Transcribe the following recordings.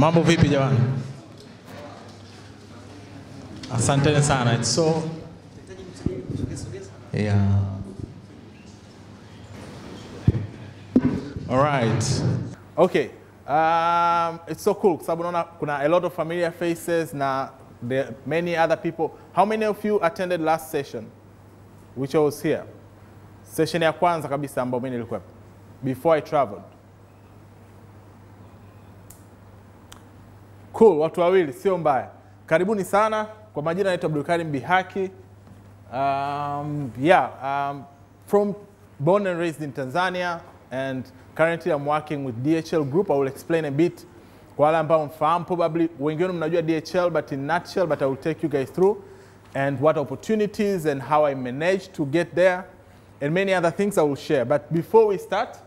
Mambo vipi jamani? Asanteni sana. It's so yeah. All right. Okay. It's so cool. Sababu naona kuna a lot of familiar faces na there are many other people. How many of you attended last session? Which I was here. Session ya kwanza kabisa ambayo mimi nilikuwa before I traveled. Cool, watu wawili sio mbaya. Karibuni sana. Kwa majina naitwa Abdulkarim Bihaki. From born and raised in Tanzania, and currently I'm working with DHL Group. I will explain a bit. Kwa wale ambao mfahamu probably wengine mnajua DHL, but in nutshell, but I will take you guys through and what opportunities and how I managed to get there and many other things I will share. But before we start,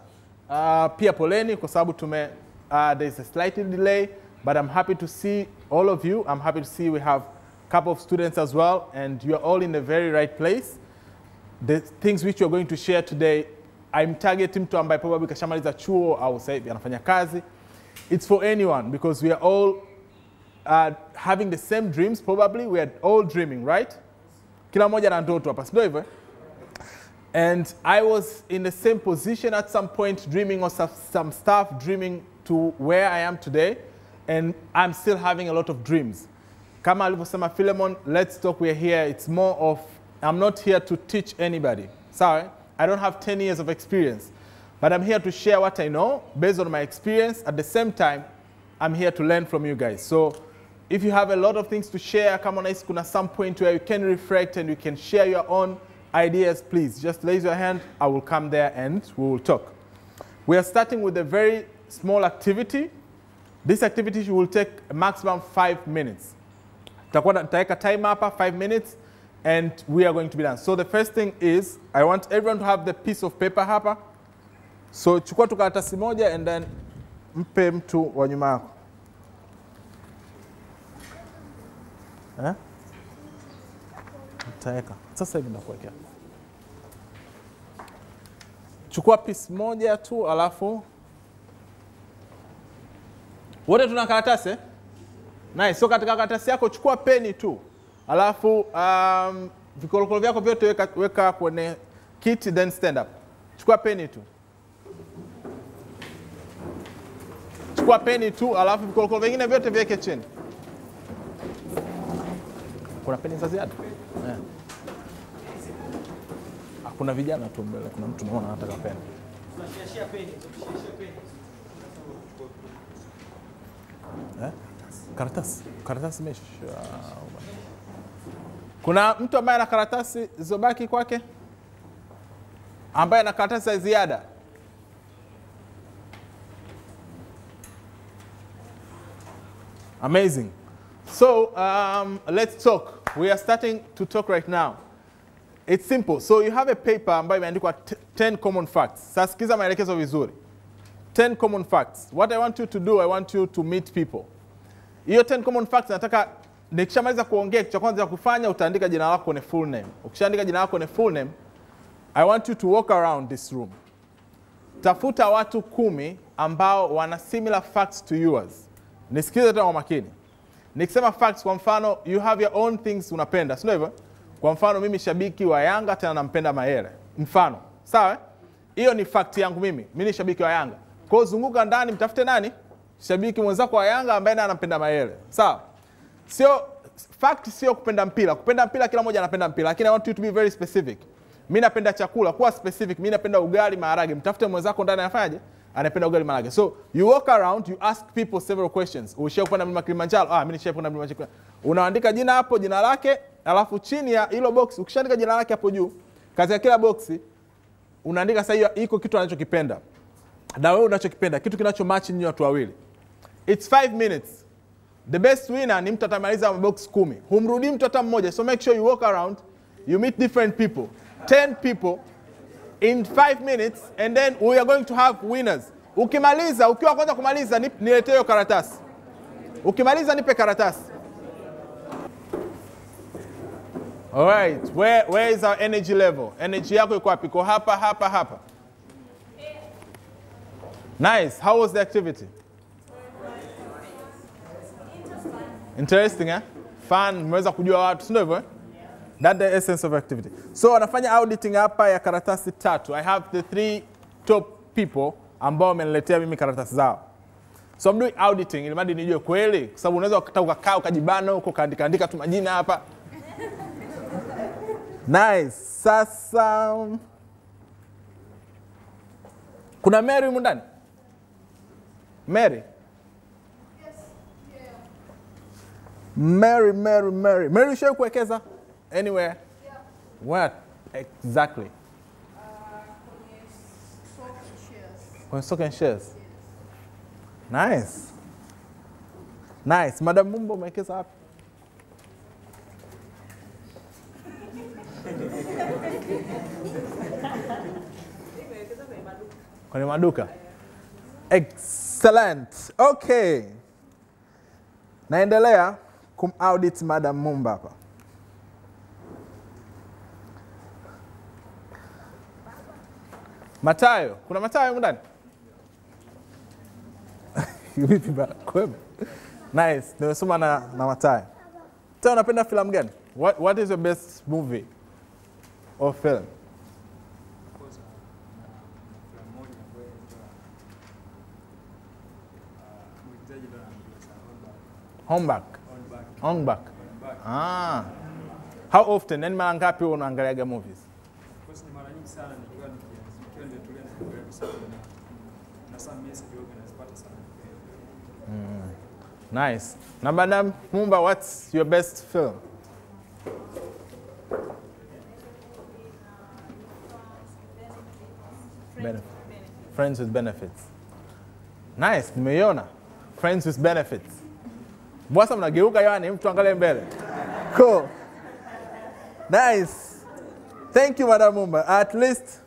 pia poleni kwa sababu there's a slight delay, but I'm happy to see all of you. I'm happy to see we have a couple of students as well, and you're all in the very right place. The things which you're going to share today, I'm targeting mtu ambaye probably kashamaliza chuo au sasa hivi anafanya kazi. It's for anyone because we are all having the same dreams probably. We are all dreaming, right? Kila mmoja na ndoto hapa, sio hivyo? And I was in the same position at some point, dreaming of some stuff, dreaming to where I am today, and I'm still having a lot of dreams. Kama alivyosema Philemon, let's talk, we're here. It's more of, I'm not here to teach anybody. Sorry, I don't have 10 years of experience. But I'm here to share what I know based on my experience. At the same time, I'm here to learn from you guys. So if you have a lot of things to share, come on, kuna some point where you can reflect and you can share your own ideas, please just raise your hand. I will come there and we will talk. We are starting with a very small activity. This activity will take a maximum 5 minutes. Nitaweka time hapa 5 minutes and we are going to be done. So the first thing is, I want everyone to have the piece of paper hapa. So chukua tu karatasi moja and then mpe mtu wa nyuma yako. Nitaweka. Sasa hivi nakuwekea. Chukua piece moja tu alafu wote tuna karatasi? Nice. So katika karatasi yako chukua peni tu. Alafu vikolokolo vyako vyote weka kwenye kiti then stand up. Chukua peni tu. Chukua peni tu alafu vikolokolo vingine vyote viweke chini. Kuna peni za ziada? Yeah. Kuna vijana tu mbele, kuna mtu naona anataka peni. Tunashia peni, Karatasi mesh. Kuna mtu ambaye ana karatasi zilizobaki kwake? Ambaye ana karatasi za ziada? Amazing. So, let's talk. We are starting to talk right now. It's simple. So you have a paper ambayo imeandikwa 10 common facts. Sasa sikiza maelekezo vizuri. 10 common facts. What I want you to do, I want you to meet people. Hiyo 10 common facts nataka nikishamaliza kuongea kitu cha kwanza kufanya utaandika jina lako kwenye full name. Ukishaandika jina lako kwenye full name, I want you to walk around this room. Tafuta watu 10 ambao wana similar facts to yours. Nisikize tena kwa makini. Nikisema facts, kwa mfano, you have your own things unapenda, sio hivyo? Kwa mfano mimi shabiki wa Yanga tena nampenda Mayele. Mfano, sawa? Hiyo ni fact yangu mimi. Mimi ni shabiki wa Yanga. Kwa hiyo zunguka ndani mtafute nani? Shabiki mwenzako wa Yanga ambaye anampenda Mayele. Sawa? Sio fact, sio kupenda mpira. Kupenda mpira kila mmoja anapenda mpira, lakini I want you to be very specific. Mimi napenda chakula, kuwa specific. Mimi napenda ugali maharage. Mtafute mwenzako ndani anafanyaje? Anapenda ugali maharage. So you walk around, you ask people several questions. Ushaupanda mlima Kilimanjaro? Mimi nishaupanda mlima Kilimanjaro. Unaandika jina hapo, jina lake, alafu chini ya hilo box, ukishaandika jina lake hapo juu, katika kila box unaandika sasa hiyo iko kitu anachokipenda. Na wewe unachokipenda, kitu kinacho match nyinyi watu wawili. It's 5 minutes. The best winner ni mtu atamaliza box 10. Humrudi mtu hata mmoja. So make sure you walk around, you meet different people. 10 people in 5 minutes, and then we are going to have winners. Ukimaliza, ukiwa kwanza kumaliza niletee hiyo karatasi. Ukimaliza nipe karatasi. All right, where is our energy level? Energy yako iko wapi? Iko hapa. Nice. How was the activity? Interesting, eh? Fun, mmeweza kujua watu, si ndio hivyo? That's the essence of activity. So wanafanya auditing hapa ya karatasi 3. I have the 3 top people ambao wameniletea mimi karatasi zao. So I'm doing auditing ili mradi nijue kweli, kwa sababu unaweza ukakaa ukajibana huko kaandika tu majina hapa. Nice. Sasa kuna Mary humu ndani? Mary? Yes. Yeah. Mary, ushawahi kuwekeza anywhere? Yeah. What exactly? Kwenye stock and shares. Yes. Nice. Madam Mumbo umewekeza wapi? Kwenye maduka. Excellent. Okay. Naendelea kumaudit Madam Mumba hapa. Matayo. Kuna Matayo ndani? Vipi bana? Kwema. Nice. Nimesoma na Matayo. Matayo, unapenda filamu gani? What is your best movie or film? Homeback. Ah. How often? Nani mara ngapi unaangaliaga movies? Kwa ni mara nyingi sana nikiwa nimetulia na sana na some message organize sana. Nice. Na Madam Mumba, what's your best film? Friends with Benefits. Nice, nimeiona. Friends with Benefits. Bwasa mnageuka yani mtu angalie mbele. Cool. Nice. Thank you Madam Mumba. At least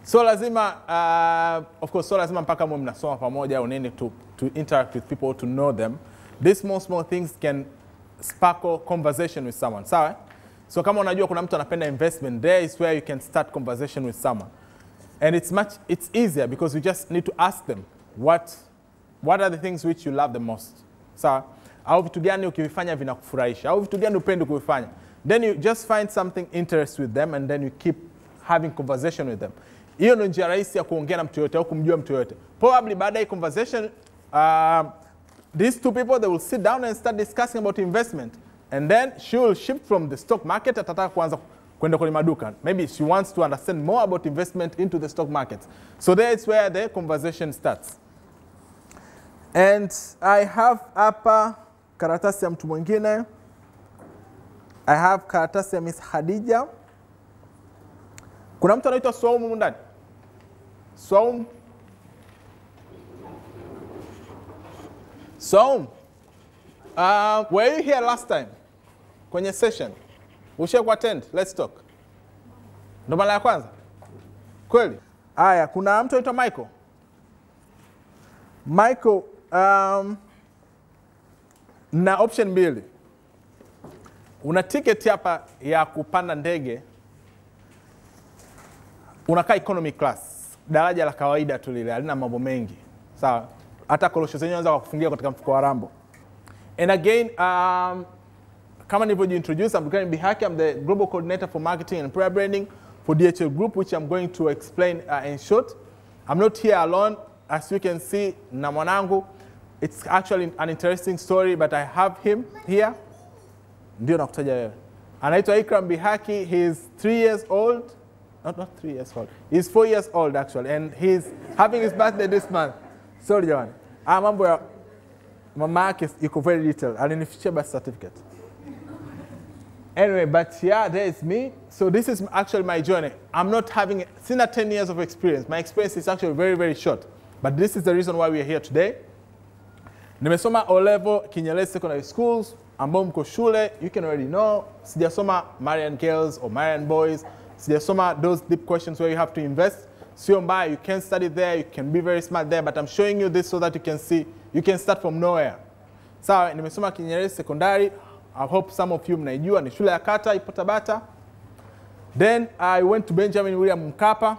so lazima of course so lazima mpaka mwe mnasoma pamoja au nini to interact with people, to know them. These small things can sparkle conversation with someone. Sawa? So kama unajua kuna mtu anapenda investment, there is where you can start conversation with someone. And it's easier because you just need to ask them what are the things which you love the most. Sawa? Au vitu gani ukivifanya vinakufurahisha? Au vitu gani upende kuvifanya? Then you just find something interest with them and then you keep having conversation with them. Hiyo ndio njia rahisi ya kuongea na mtu yote au kumjua mtu yote. Probably baada ya conversation, these two people, they will sit down and start discussing about investment. And then she will shift from the stock market, atataka kuanza kwenda kwenye maduka. Maybe she wants to understand more about investment into the stock market. So there is where the conversation starts. And I have hapa karatasi ya mtu mwingine. I have karatasi ya Miss Khadija. Kuna mtu anaitwa Swaum humu ndani? Swaum? Were you here last time? Kwenye session? Ushawahi attend? Let's talk. Ndo mara ya kwanza? Kweli? Aya, kuna mtu anaitwa Michael? Michael, na option mbili. Una ticket hapa ya kupanda ndege. Unakaa economy class. Daraja la kawaida tu lile, halina mambo mengi. Sawa? Hata korosho zenyewe unaweza kufungia katika mfuko wa Rambo. And again, kama nilivyojiintroduce, I'm Ukuaji Bihaki. I'm the Global Coordinator for Marketing and Employer Branding for DHL Group, which I'm going to explain in short. I'm not here alone. As you can see, na mwanangu, it's actually an interesting story, but I have him here. Ndio nakutaja wewe. Anaitwa Ikram Bihaki. He's 3 years old. Not 3 years old. He's 4 years old actually, and he's having his birthday this month. Sorry jamani. Mambo ya mama yake iko very detailed. Alinifichia birth certificate. Anyway, but yeah, there is me. So this is actually my journey. I'm not having sina 10 years of experience. My experience is actually very, very short. But this is the reason why we are here today. Nimesoma O-level Kinyerezi Secondary Schools. Ambao mko shule, you can already know. Sijasoma Marian Girls or Marian Boys. Sijasoma those deep questions where you have to invest. Sio mbaya, you can study there, you can be very smart there, but I'm showing you this so that you can see, you can start from nowhere. Sawa, nimesoma Kinyerezi Secondary. I hope some of you mnaijua, ni shule ya kata, ipo Tabata. Then I went to Benjamin William Mkapa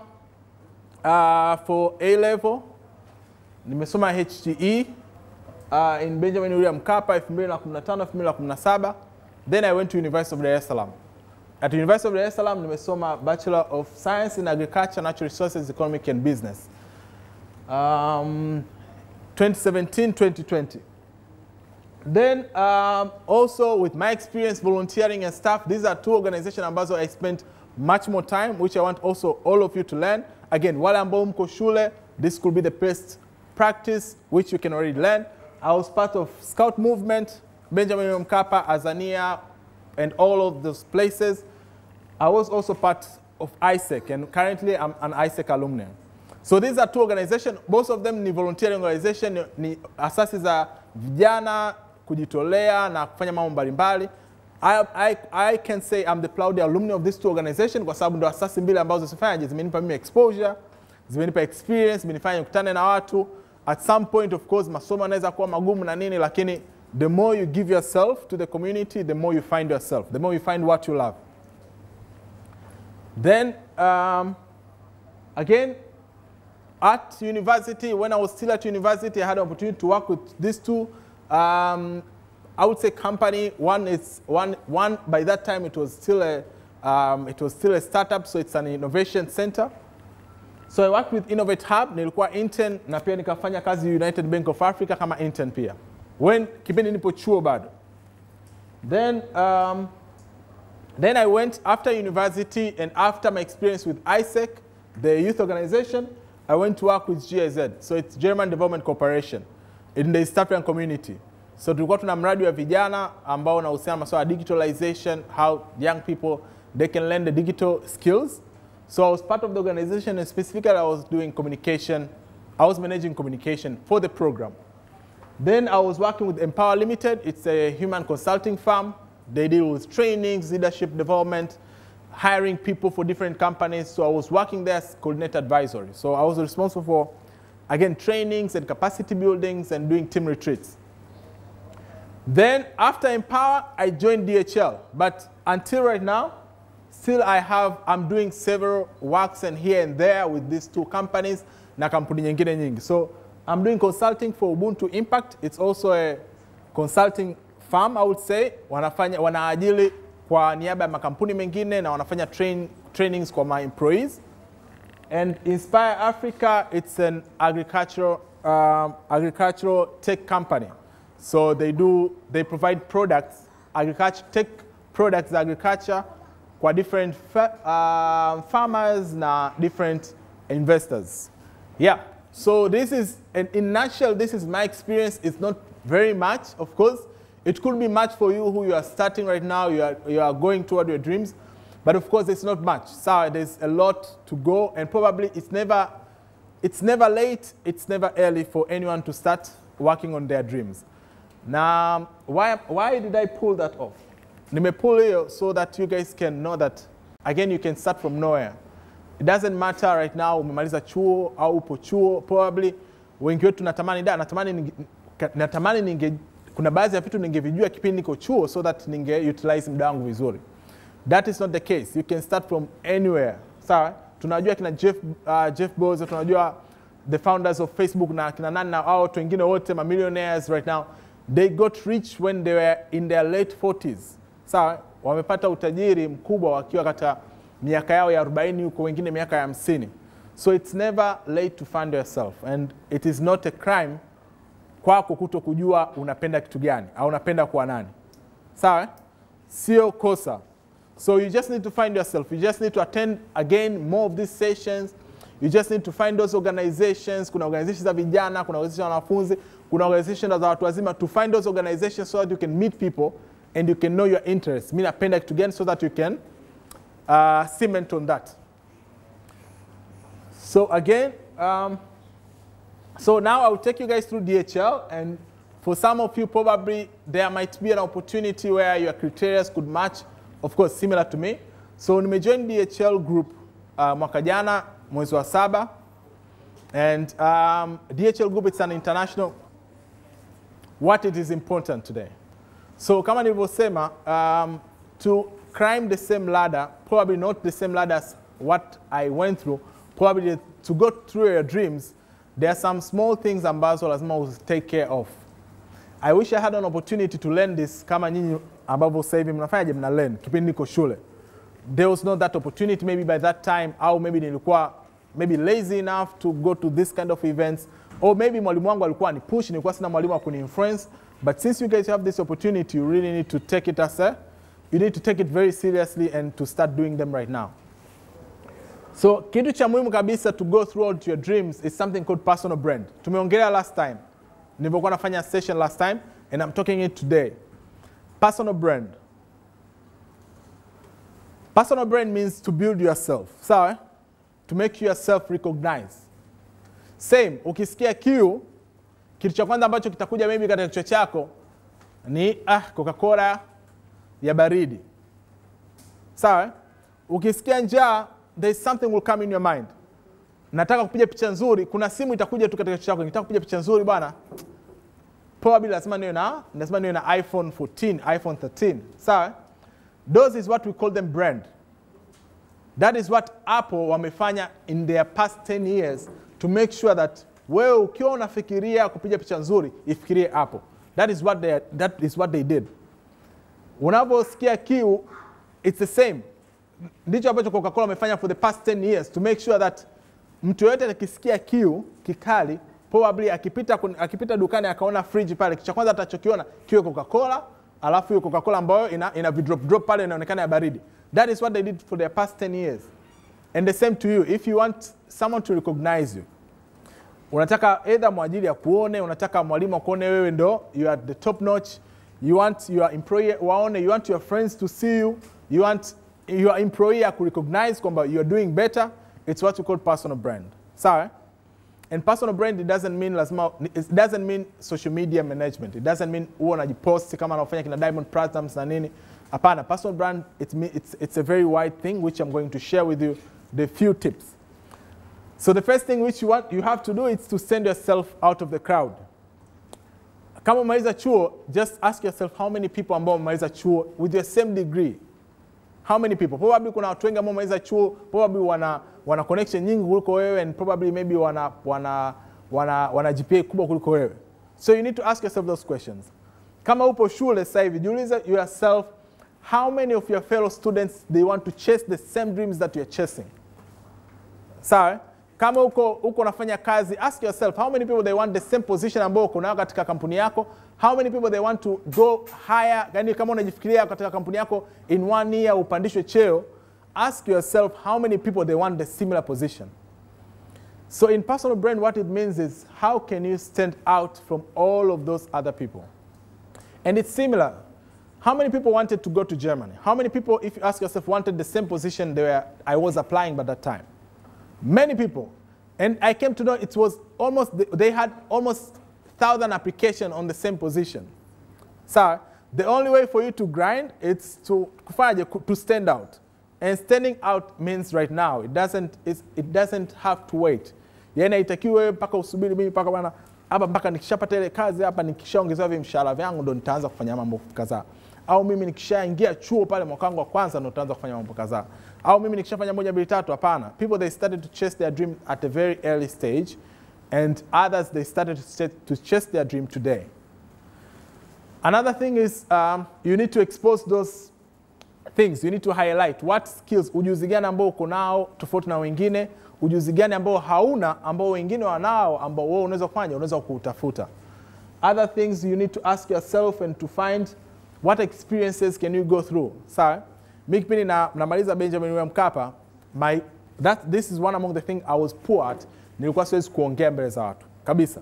for A-level. Nimesoma HGE. in Benjamin William Mkapa 2015-2017. Then I went to University of Dar es Salaam. At the University of Dar es Salaam, nimesoma Bachelor of Science in Agriculture, Natural Resources, Economic and Business. 2017-2020. Then also with my experience volunteering and stuff, these are two organizations ambazo I spent much more time, which I want also all of you to learn. Again, wale ambao mko shule, this could be the best practice which you can already learn. I was part of Scout Movement, Benjamin Mkapa, Azania, and all of those places. I was also part of ISEC, and currently I'm an ISEC alumni. So these are two organizations, most of them ni volunteering organization, ni asasi za vijana, kujitolea na kufanya mambo mbalimbali. I can say I'm the proud alumni of these two organizations kwa sababu ndo asasi mbili ambazo zifanya zimenipa mimi exposure, zimenipa experience, zimenifanya nikutane na watu. At some point, of course, masomo yanaweza kuwa magumu na nini, lakini the more you give yourself to the community, the more you find yourself, the more you find what you love. Then, again, at university, when I was still at university, I had an opportunity to work with these two, I would say company. One by that time it was still a startup, so it's an innovation center. So I worked with Innovate Hub, nilikuwa intern na pia nikafanya kazi United Bank of Africa kama intern pia. When kipindi nipo chuo bado. Then I went after university and after my experience with ISEC, the youth organization, I went to work with GIZ. So it's German Development Corporation in the East African community. So tulikuwa tuna mradi wa vijana ambao unahusiana masuala ya digitalization, how young people, they can learn the digital skills. So I was part of the organization and specifically I was doing communication. I was managing communication for the program. Then I was working with Empower Limited. It's a human consulting firm. They deal with trainings, leadership development, hiring people for different companies. So I was working there as coordinator advisory. So I was responsible for, again, trainings and capacity buildings and doing team retreats. Then after Empower, I joined DHL. But until right now, still I'm doing several works and here and there with these two companies na kampuni nyingine nyingi. So I'm doing consulting for Ubuntu Impact. It's also a consulting firm, I would say. Wanaajili kwa niaba ya makampuni mengine na wanafanya trainings kwa my employees. And Inspire Africa, it's an agricultural tech company. So they provide products, tech products, agriculture, kwa different farmers na different investors. Yeah, so this is, in a nutshell, this is my experience. It's not very much, of course. It could be much for you who you are starting right now, you are going toward your dreams, but of course it's not much. So there's a lot to go, and probably it's never late, it's never early for anyone to start working on their dreams. Now, why did I pull that off? Nimepull hiyo so that you guys can know that, again, you can start from nowhere. It doesn't matter right now, umemaliza chuo au upo chuo, probably wengi wetu natamani kuna baadhi ya vitu ningevijua kipindi niko chuo so that ninge utilize muda wangu vizuri. That is not the case. You can start from anywhere. Sawa? Tunajua kina Jeff Bezos, tunajua the founders of Facebook na kina nani na hao watu wengine wote millionaires right now. They got rich when they were in their late 40s. Sawa, wamepata utajiri mkubwa wakiwa katika miaka yao ya 40 huko, wengine miaka ya 50. So it's never late to find yourself, and it is not a crime kwako kuto kujua unapenda kitu gani au unapenda kuwa nani. Sawa? Sio kosa. So you just need to find yourself. You just need to attend again more of these sessions. You just need to find those organizations. Kuna organizations za vijana, kuna organizations za wanafunzi, kuna organizations za watu wazima. To find those organizations so that you can meet people and you can know your interests. Mimi napenda kitu gani so that you can cement on that. So again, so now I will take you guys through DHL, and for some of you probably there might be an opportunity where your criteria could match, of course similar to me. So nimejoin DHL group mwaka jana mwezi wa 7, and DHL group, it's an international. What it is important today. So kama nilivyosema, to climb the same ladder, probably not the same ladder as what I went through, probably to go through your dreams, there are some small things ambazo lazima take care of. I wish I had an opportunity to learn this kama nyinyi ambavyo sasa hivi mnafanyaje mna learn kipindi niko shule. There was not that opportunity maybe by that time, au maybe nilikuwa maybe lazy enough to go to this kind of events, or maybe mwalimu wangu alikuwa ni push, nilikuwa sina mwalimu wa kuni-influence. But since you guys have this opportunity, you really need to take it you need to take it very seriously and to start doing them right now. So kitu cha muhimu kabisa to go through your dreams is something called personal brand. Tumeongelea last time. Nilivyokuwa nafanya session last time, and I'm talking it today. Personal brand. Personal brand means to build yourself. Sawa? To make yourself recognized. Same, ukisikia kiu, kitu cha kwanza ambacho kitakuja maybe katika kichwa chako ni Coca-Cola ya baridi. Sawa? Ukisikia njaa, there is something will come in your mind. Nataka kupiga picha nzuri, kuna simu itakuja tu katika kichwa chako, nataka kupiga picha nzuri bwana. Probably lazima niwe na iPhone 14, iPhone 13. Sawa? Those is what we call them brand. That is what Apple wamefanya in their past 10 years to make sure that wewe ukiwa unafikiria kupiga picha nzuri, ifikirie Apple. That is what they did. Unaposikia kiu, it's the same. Ndicho ambacho Coca-Cola wamefanya for the past 10 years to make sure that mtu yote akisikia kiu kikali, probably akipita dukani akaona fridge pale, kicha kwanza atachokiona kiwe Coca-Cola, alafu hiyo Coca-Cola ambayo ina drop pale inaonekana ya baridi. That is what they did for their past 10 years. And the same to you. If you want someone to recognize you, unataka either mwajiri akuone, unataka mwalimu akuone wewe ndo you are the top notch, you want your employer waone, you want your friends to see you, you want your employer to recognize kwamba you are doing better. It's what you call personal brand. Sawa? And personal brand, it doesn't mean social media management. It doesn't mean uwe unajipost kama anafanya kina Diamond Platnumz na nini. Hapana, personal brand, it's a very wide thing which I'm going to share with you the few tips. So the first thing which you have to do is to send yourself out of the crowd. Kama umaliza chuo, just ask yourself how many people ambao umaliza chuo with your same degree. How many people? Probably kuna watu wengi ambao umaliza chuo, probably wana connection nyingi kuliko wewe, and probably maybe wana GPA kubwa kuliko wewe. So you need to ask yourself those questions. Kama upo shule sasa hivi, jiulize yourself, how many of your fellow students they want to chase the same dreams that you're chasing? Sawa? Kama uko unafanya kazi, ask yourself how many people they want the same position ambayo uko nayo katika kampuni yako. How many people they want to go higher? Yani kama unajifikiria katika kampuni yako in 1 year upandishwe cheo, ask yourself how many people they want the similar position. So in personal brand, what it means is how can you stand out from all of those other people? And it's similar. How many people wanted to go to Germany? How many people, if you ask yourself, wanted the same position I was applying by that time? Many people. And I came to know it was they had almost 1,000 applications on the same position. So the only way for you to grind is to stand out. And standing out means right now. It doesn't have to wait. Yani itakiwe mpaka usubiri mimi mpaka bwana hapa mpaka nikishapata ile kazi hapa nikishaongezewa mshahara wangu ndo nitaanza kufanya mambo kadhaa. Au mimi nikishaingia chuo pale mwaka wangu wa kwanza ndo nitaanza kufanya mambo kadhaa. Au mimi nikishafanya 1 2 3 hapana. People they started to chase their dream at a very early stage, and others they started to chase their dream today. Another thing is you need to expose those things. You need to highlight what skills, ujuzi gani ambao uko nao tofauti na wengine, ujuzi gani ambao hauna ambao wengine wanao ambao wewe unaweza kufanya, unaweza kuutafuta. Other things you need to ask yourself and to find what experiences can you go through. Sawa? Mimi kipindi namaliza Benjamin William Mkapa, this is one among the things I was poor at. Nilikuwa siwezi kuongea mbele za watu kabisa.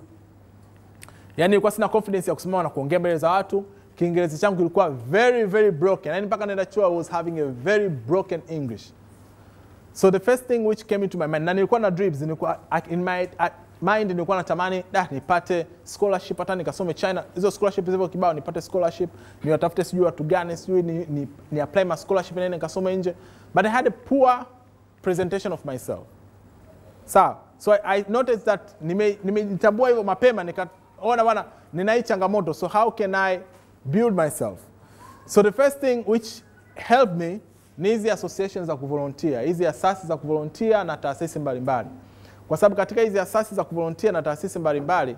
Yani nilikuwa sina confidence ya kusimama na kuongea mbele za watu. Kiingereza changu kilikuwa very very broken. Yani mpaka nenda chuo I was having a very broken English. So the first thing which came into my mind, na nilikuwa na dreams, nilikuwa in my mind nilikuwa natamani nipate scholarship hata nikasome China. Hizo scholarship zilivyo kibao, nipate scholarship, niwatafute sijui watu gani, sijui ni apply my scholarship na nikasome nje. But I had a poor presentation of myself. So I noticed that nimejitambua hivyo mapema, nikaona bwana nina hii changamoto, so how can I build myself? So the first thing which helped me ni hizi associations za kuvolunteer, hizi asasi za kuvolunteer na taasisi mbalimbali. Kwa sababu katika hizi asasi za kuvolunteer na taasisi mbalimbali,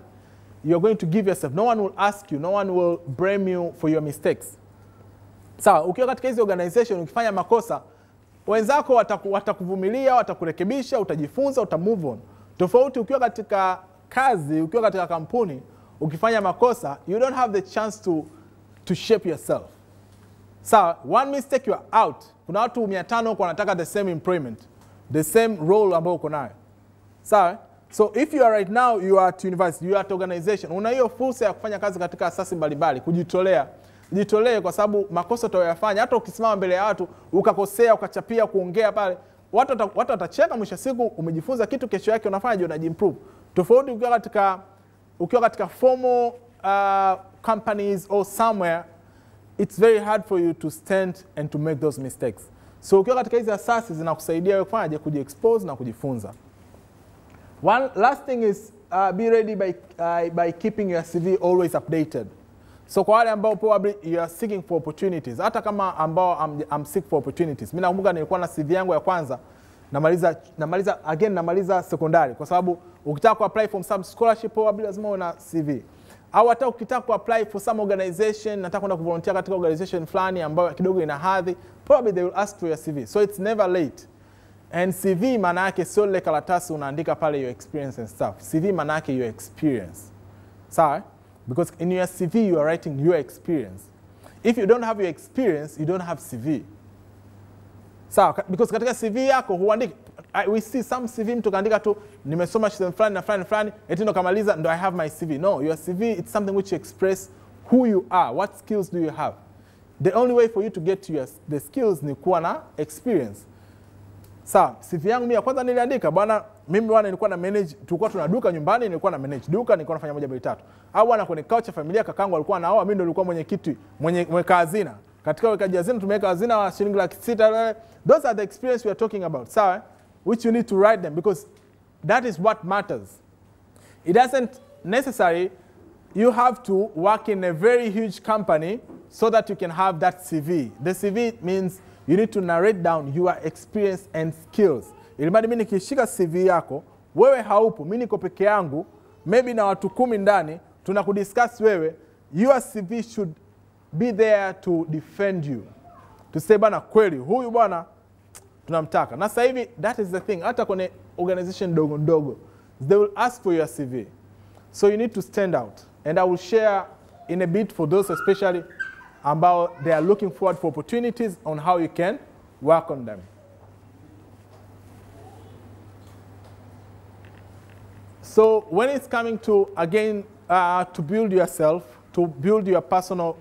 you're going to give yourself. No one will ask you, no one will blame you for your mistakes. Sawa, ukiwa katika hizi organization ukifanya makosa, wenzako watakuvumilia, watakurekebisha, utajifunza, utamove on. Tofauti ukiwa katika kazi, ukiwa katika kampuni, ukifanya makosa, you don't have the chance to shape yourself. Sawa, one mistake you are out. Kuna watu 500 kwa wanataka the same employment, the same role ambayo uko nayo. Sawa? So if you are right now, you are at university, you are at organization, una hiyo fursa ya kufanya kazi katika asasi mbalimbali, kujitolea. Jitolee kwa sababu makosa utayofanya, hata ukisimama mbele ya watu, ukakosea, ukachapia, kuongea pale, watu watacheka, mwisho siku umejifunza kitu, kesho yake unafanya unajiimprove. Tofauti ukiwa katika formal companies or somewhere, it's very hard for you to stand and to make those mistakes. So ukiwa katika hizi asasi zinakusaidia wewe kufanyaje, kujiexpose na kujifunza. One last thing is be ready by keeping your CV always updated. So kwa wale ambao probably you are seeking for opportunities, hata kama ambao I'm seek for opportunities. Mimi nakumbuka nilikuwa na CV yangu ya kwanza, namaliza sekondari, kwa sababu ukitaka ku-apply for some scholarship probably lazima uwe na CV. Au hata ukitaka ku-apply for some organization, nataka kwenda kuvolunteer katika organization fulani ambayo kidogo ina hadhi, probably they will ask for your CV. So it's never late. And CV maana yake sio ile karatasi unaandika pale your experience and stuff. CV maana yake your experience. Sawa? Because in your CV you are writing your experience. If you don't have your experience, you don't have CV. Sawa? Because katika CV yako huandiki, we see some CV mtu kaandika tu nimesoma shule fulani na fulani fulani, eti ndo kamaliza ndo I have my CV. No, your CV it's something which express who you are, what skills do you have. The only way for you to get to the skills ni kuwa na experience. Sawa, CV yangu mimi kwanza niliandika bwana, mimi bwana nilikuwa na manage, tulikuwa tuna duka nyumbani, nilikuwa na manage duka, nilikuwa nafanya 1 2 3. Au bwana kwenye couch ya familia kakangu alikuwa anaoa, mimi ndo nilikuwa mwenye hazina. Katika wekaji hazina tumeweka hazina wa shilingi 600. Those are the experience we are talking about, sawa? Which you need to write them because that is what matters. It doesn't necessary you have to work in a very huge company so that you can have that CV. The CV means you need to narrate down your experience and skills. Ilimadi mimi nikishika CV yako, wewe haupo, mimi niko peke yangu, maybe na watu 10 ndani, tunakudiscuss wewe, your CV should be there to defend you. To say bana kweli, huyu bwana tunamtaka. Na sasa hivi that is the thing, hata kwenye organization ndogo, they will ask for your CV. So you need to stand out. And I will share in a bit for those especially about they are looking forward for opportunities on how you can work on them. So when it's coming to, again, to build yourself, to build your personal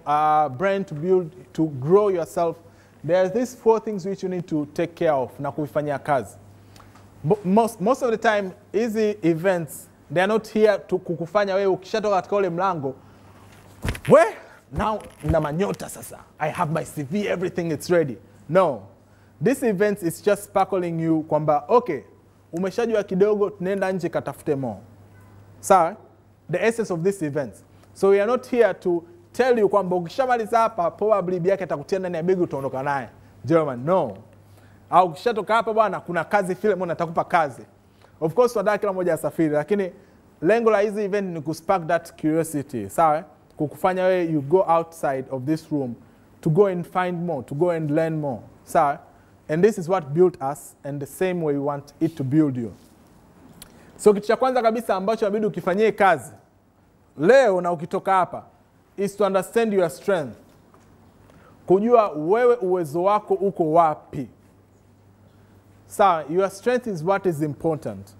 brand, to grow yourself, there's these 4 things which you need to take care of na kufanyia kazi. Most of the time, easy events, they are not here to kukufanya wewe ukishatoka katika ule mlango, now na manyota sasa, I have my CV, everything it's ready. No, this event is just sparkling you kwamba okay, umeshajua kidogo, tunaenda nje katafute more. Sawa? The essence of this event. So we are not here to tell you kwamba ukishamaliza hapa probably bibi yake atakutia ndani ya begi utaondoka naye German. No. Au ukishatoka hapa bwana kuna kazi Philemon atakupa kazi. Of course tunataka kila mmoja asafiri, lakini lengo la hizi event ni kuspark that curiosity. Sawa? Kukufanya wewe you go outside of this room to go and find more, to go and learn more. Sawa? And this is what built us, and the same way we want it to build you. So kitu cha kwanza kabisa ambacho inabidi ukifanyie kazi leo na ukitoka hapa is to understand your strength. Kujua wewe uwezo wako uko wapi. Sawa, your strength is what is important.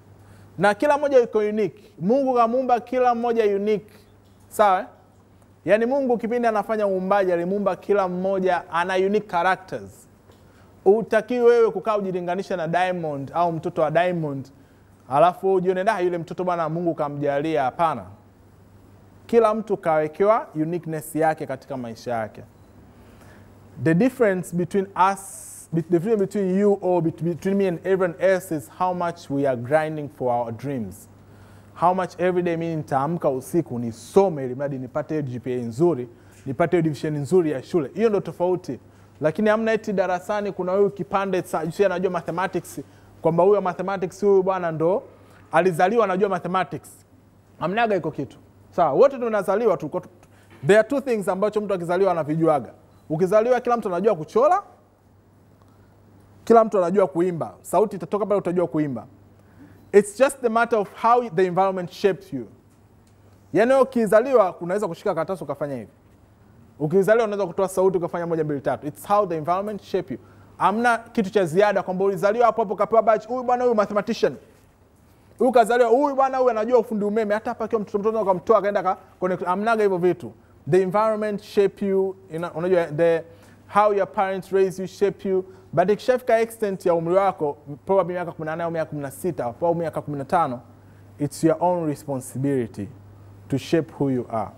Na kila mmoja yuko unique. Mungu kamuumba kila mmoja unique. Sawa? Yaani Mungu kipindi anafanya uumbaji alimuumba kila mmoja ana unique characters. Utakiwi wewe kukaa ujilinganisha na Diamond au mtoto wa Diamond, alafu ujione yule mtoto bwana Mungu kamjalia. Hapana. Kila mtu kawekewa uniqueness yake katika maisha yake. The difference between us, the difference between you or between me and everyone else is how much we are grinding for our dreams. How much every day mimi nitaamka usiku nisome ili mradi nipate GPA nzuri, nipate division nzuri ya shule. Hiyo ndio tofauti. Lakini hamna eti darasani kuna huyu kipande sasa anajua mathematics, kwamba huyu mathematics huyu bwana ndo alizaliwa anajua mathematics. Hamnaga iko kitu. Sawa, wote tunazaliwa there are two things ambacho mtu akizaliwa anavijuaga. Ukizaliwa kila mtu anajua kuchora, kila mtu anajua kuimba. Sauti itatoka pale utajua kuimba. It's just the matter of how the environment shapes you. Yaani ukizaliwa unaweza kushika karatasi ukafanya hivi. Ukizaliwa unaweza kutoa sauti ukafanya 1 2 3. It's how the environment shape you. Hamna kitu cha ziada kwamba ulizaliwa hapo hapo kapewa badge, huyu bwana huyu mathematician. Huyu kazaliwa, huyu bwana huyu anajua ufundi umeme, hata hapa akiwa mtoto akamtoa akaenda connect. Hamnaga hivyo vitu. The environment shape you, unajua how your parents raise you shape you, but ikishafika extent ya umri wako, probably miaka 18 au miaka 16 au miaka 15, it's your own responsibility to shape who you are.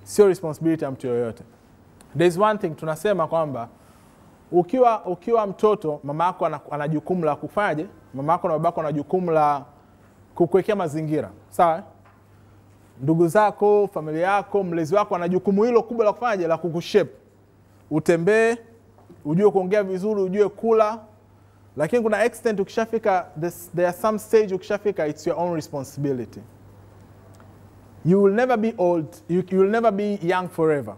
Sio responsibility ya mtu yoyote. There's one thing tunasema kwamba ukiwa mtoto, mama yako ana jukumu la kufanyaje? Mama yako na baba yako ana jukumu la kukuwekea mazingira. Sawa? Ndugu zako, familia yako, mlezi wako ana jukumu hilo kubwa la kufanyaje? La kukushape. Utembee, ujue kuongea vizuri, ujue kula. Lakini kuna extent ukishafika, there are some stage ukishafika, it's your own responsibility. You will never be old, you will never be young forever.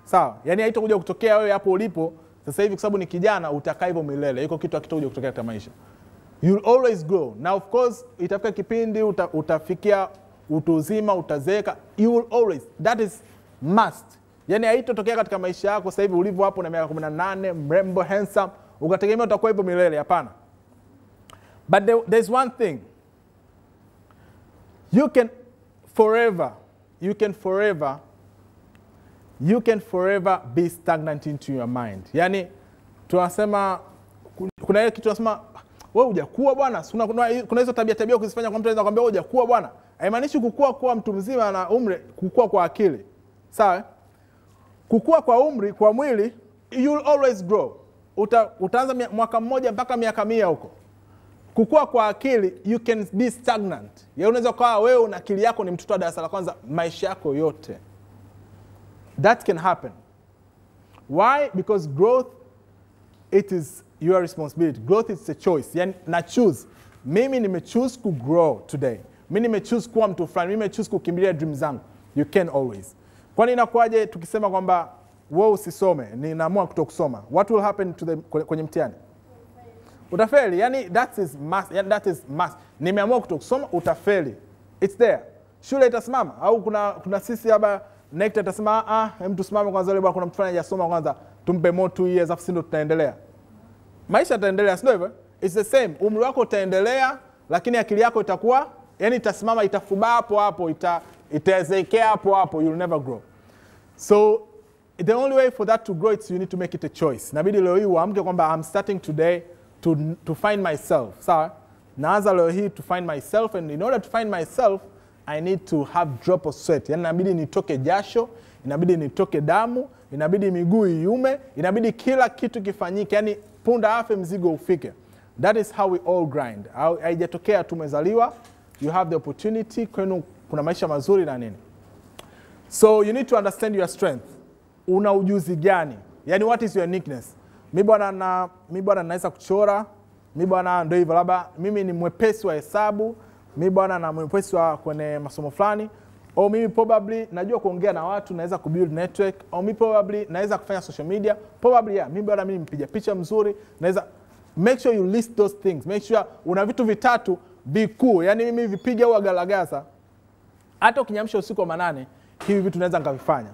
Sawa? Yaani haitakuja kutokea wewe hapo ulipo sasa hivi kwa sababu ni kijana utakaa hivyo milele. Iko kitu hakitakuja kutokea katika maisha. You will always grow. Now of course itafika kipindi utafikia utu uzima, utazeeka. You will always, that is must. Yaani haitotokea katika maisha yako sasa hivi ulivyo hapo na miaka 18, mrembo, handsome, ukategemea utakuwa hivyo milele. Hapana. But there's one thing. You can forever be stagnant into your mind. Yaani tunasema kuna ile kitu tunasema wewe hujakuwa bwana. Kuna hizo tabia ukizifanya kwa mtu anaweza kukwambia wewe hujakuwa bwana. Haimaanishi kukua kwa mtu mzima na umri, kukua kwa akili. Sawa? Kukua kwa umri, kwa mwili, you will always grow. Utaanza mwaka mmoja mpaka miaka 100 huko. Kukua kwa akili, you can be stagnant. Ya unaweza kuwa wewe na akili yako ni mtoto wa darasa la kwanza maisha yako yote. That can happen. Why? Because growth, it is your responsibility. Growth is a choice. Yani na choose. Mimi nimechoose to grow today. Mimi nimechoose kuwa mtu fulani. Mimi nimechoose kukimbilia dreams zangu. You can always. Kwani inakuaje tukisema kwamba wewe usisome, ninaamua kutokusoma? What will happen to kwenye mtihani? Utafeli. Yani that is must. Yani that is must. Nimeamua kutokusoma, utafeli. It's there. Shule itasimama au kuna sisi hapa NECTA itasema hem tusimame kwanza leo kuna mtu fulani hajasoma kwanza tumpe more 2 years afu ndio tutaendelea. Maisha yataendelea, sio hivyo? It's the same. Umri wako utaendelea lakini akili yako itakuwa yani itasimama, itafubaa hapo, itaezekea hapo, you'll never grow. So the only way for that to grow is you need to make it a choice. Inabidi leo hii uamke kwamba I'm starting today to find myself. Sawa? Naanza leo hii to find myself, and in order to find myself I need to have drop of sweat. Yani inabidi nitoke jasho, inabidi nitoke damu, inabidi miguu iume, inabidi kila kitu kifanyike. Yani punda afe mzigo ufike. That is how we all grind. Haijatokea tumezaliwa. You have the opportunity, kwenu kuna maisha mazuri na nini. So you need to understand your strength. Una ujuzi gani? Yani what is your uniqueness? Mimi bwana naweza kuchora, mimi bwana ndio hivyo, labda mimi ni mwepesi wa hesabu, mimi bwana na mwepesi wa kwenye masomo fulani, au mimi probably najua kuongea na watu, naweza kubuild network, au mimi probably naweza kufanya social media, probably mimi bwana mimi mpiga picha mzuri, naweza. Make sure you list those things. Make sure una vitu vitatu be cool. Yani mimi vipiga au agalagaza. Hata ukinyamsha usiku wa manane, hivi vitu naweza ngavifanya.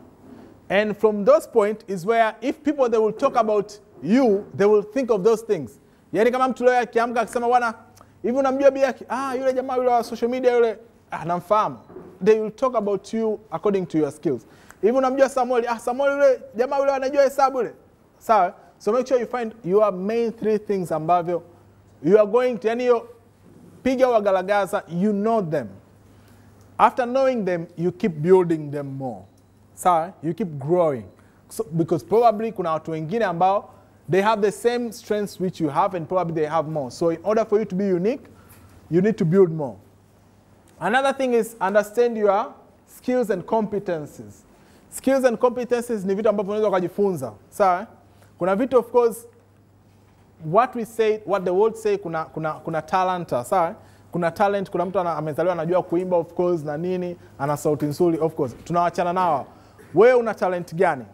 And from those point is where if people they will talk about you, they will think of those things. Yani kama mtu leo akiamka akisema bwana, hivi unamjua bi yake? Yule jamaa yule wa social media yule, namfahamu. They will talk about you according to your skills. Hivi unamjua Samuel? Samuel yule jamaa yule anajua hesabu yule. Sawa? So make sure you find your main 3 things ambavyo you are going to, yani yo piga wa galagaza, you know them. After knowing them, you keep building them more. So you keep growing. So, because probably kuna watu wengine ambao they have the same strengths which you have and probably they have more. So in order for you to be unique, you need to build more. Another thing is understand your skills and competencies. Skills and competencies ni vitu ambavyo unaweza kujifunza. Sawa? Kuna vitu of course what we say, what the world say kuna talanta, sawa? kuna talent, kuna mtu amezaliwa anajua kuimba of course na nini, ana sauti nzuri of course. Tunawachana nao. Wewe una talent gani?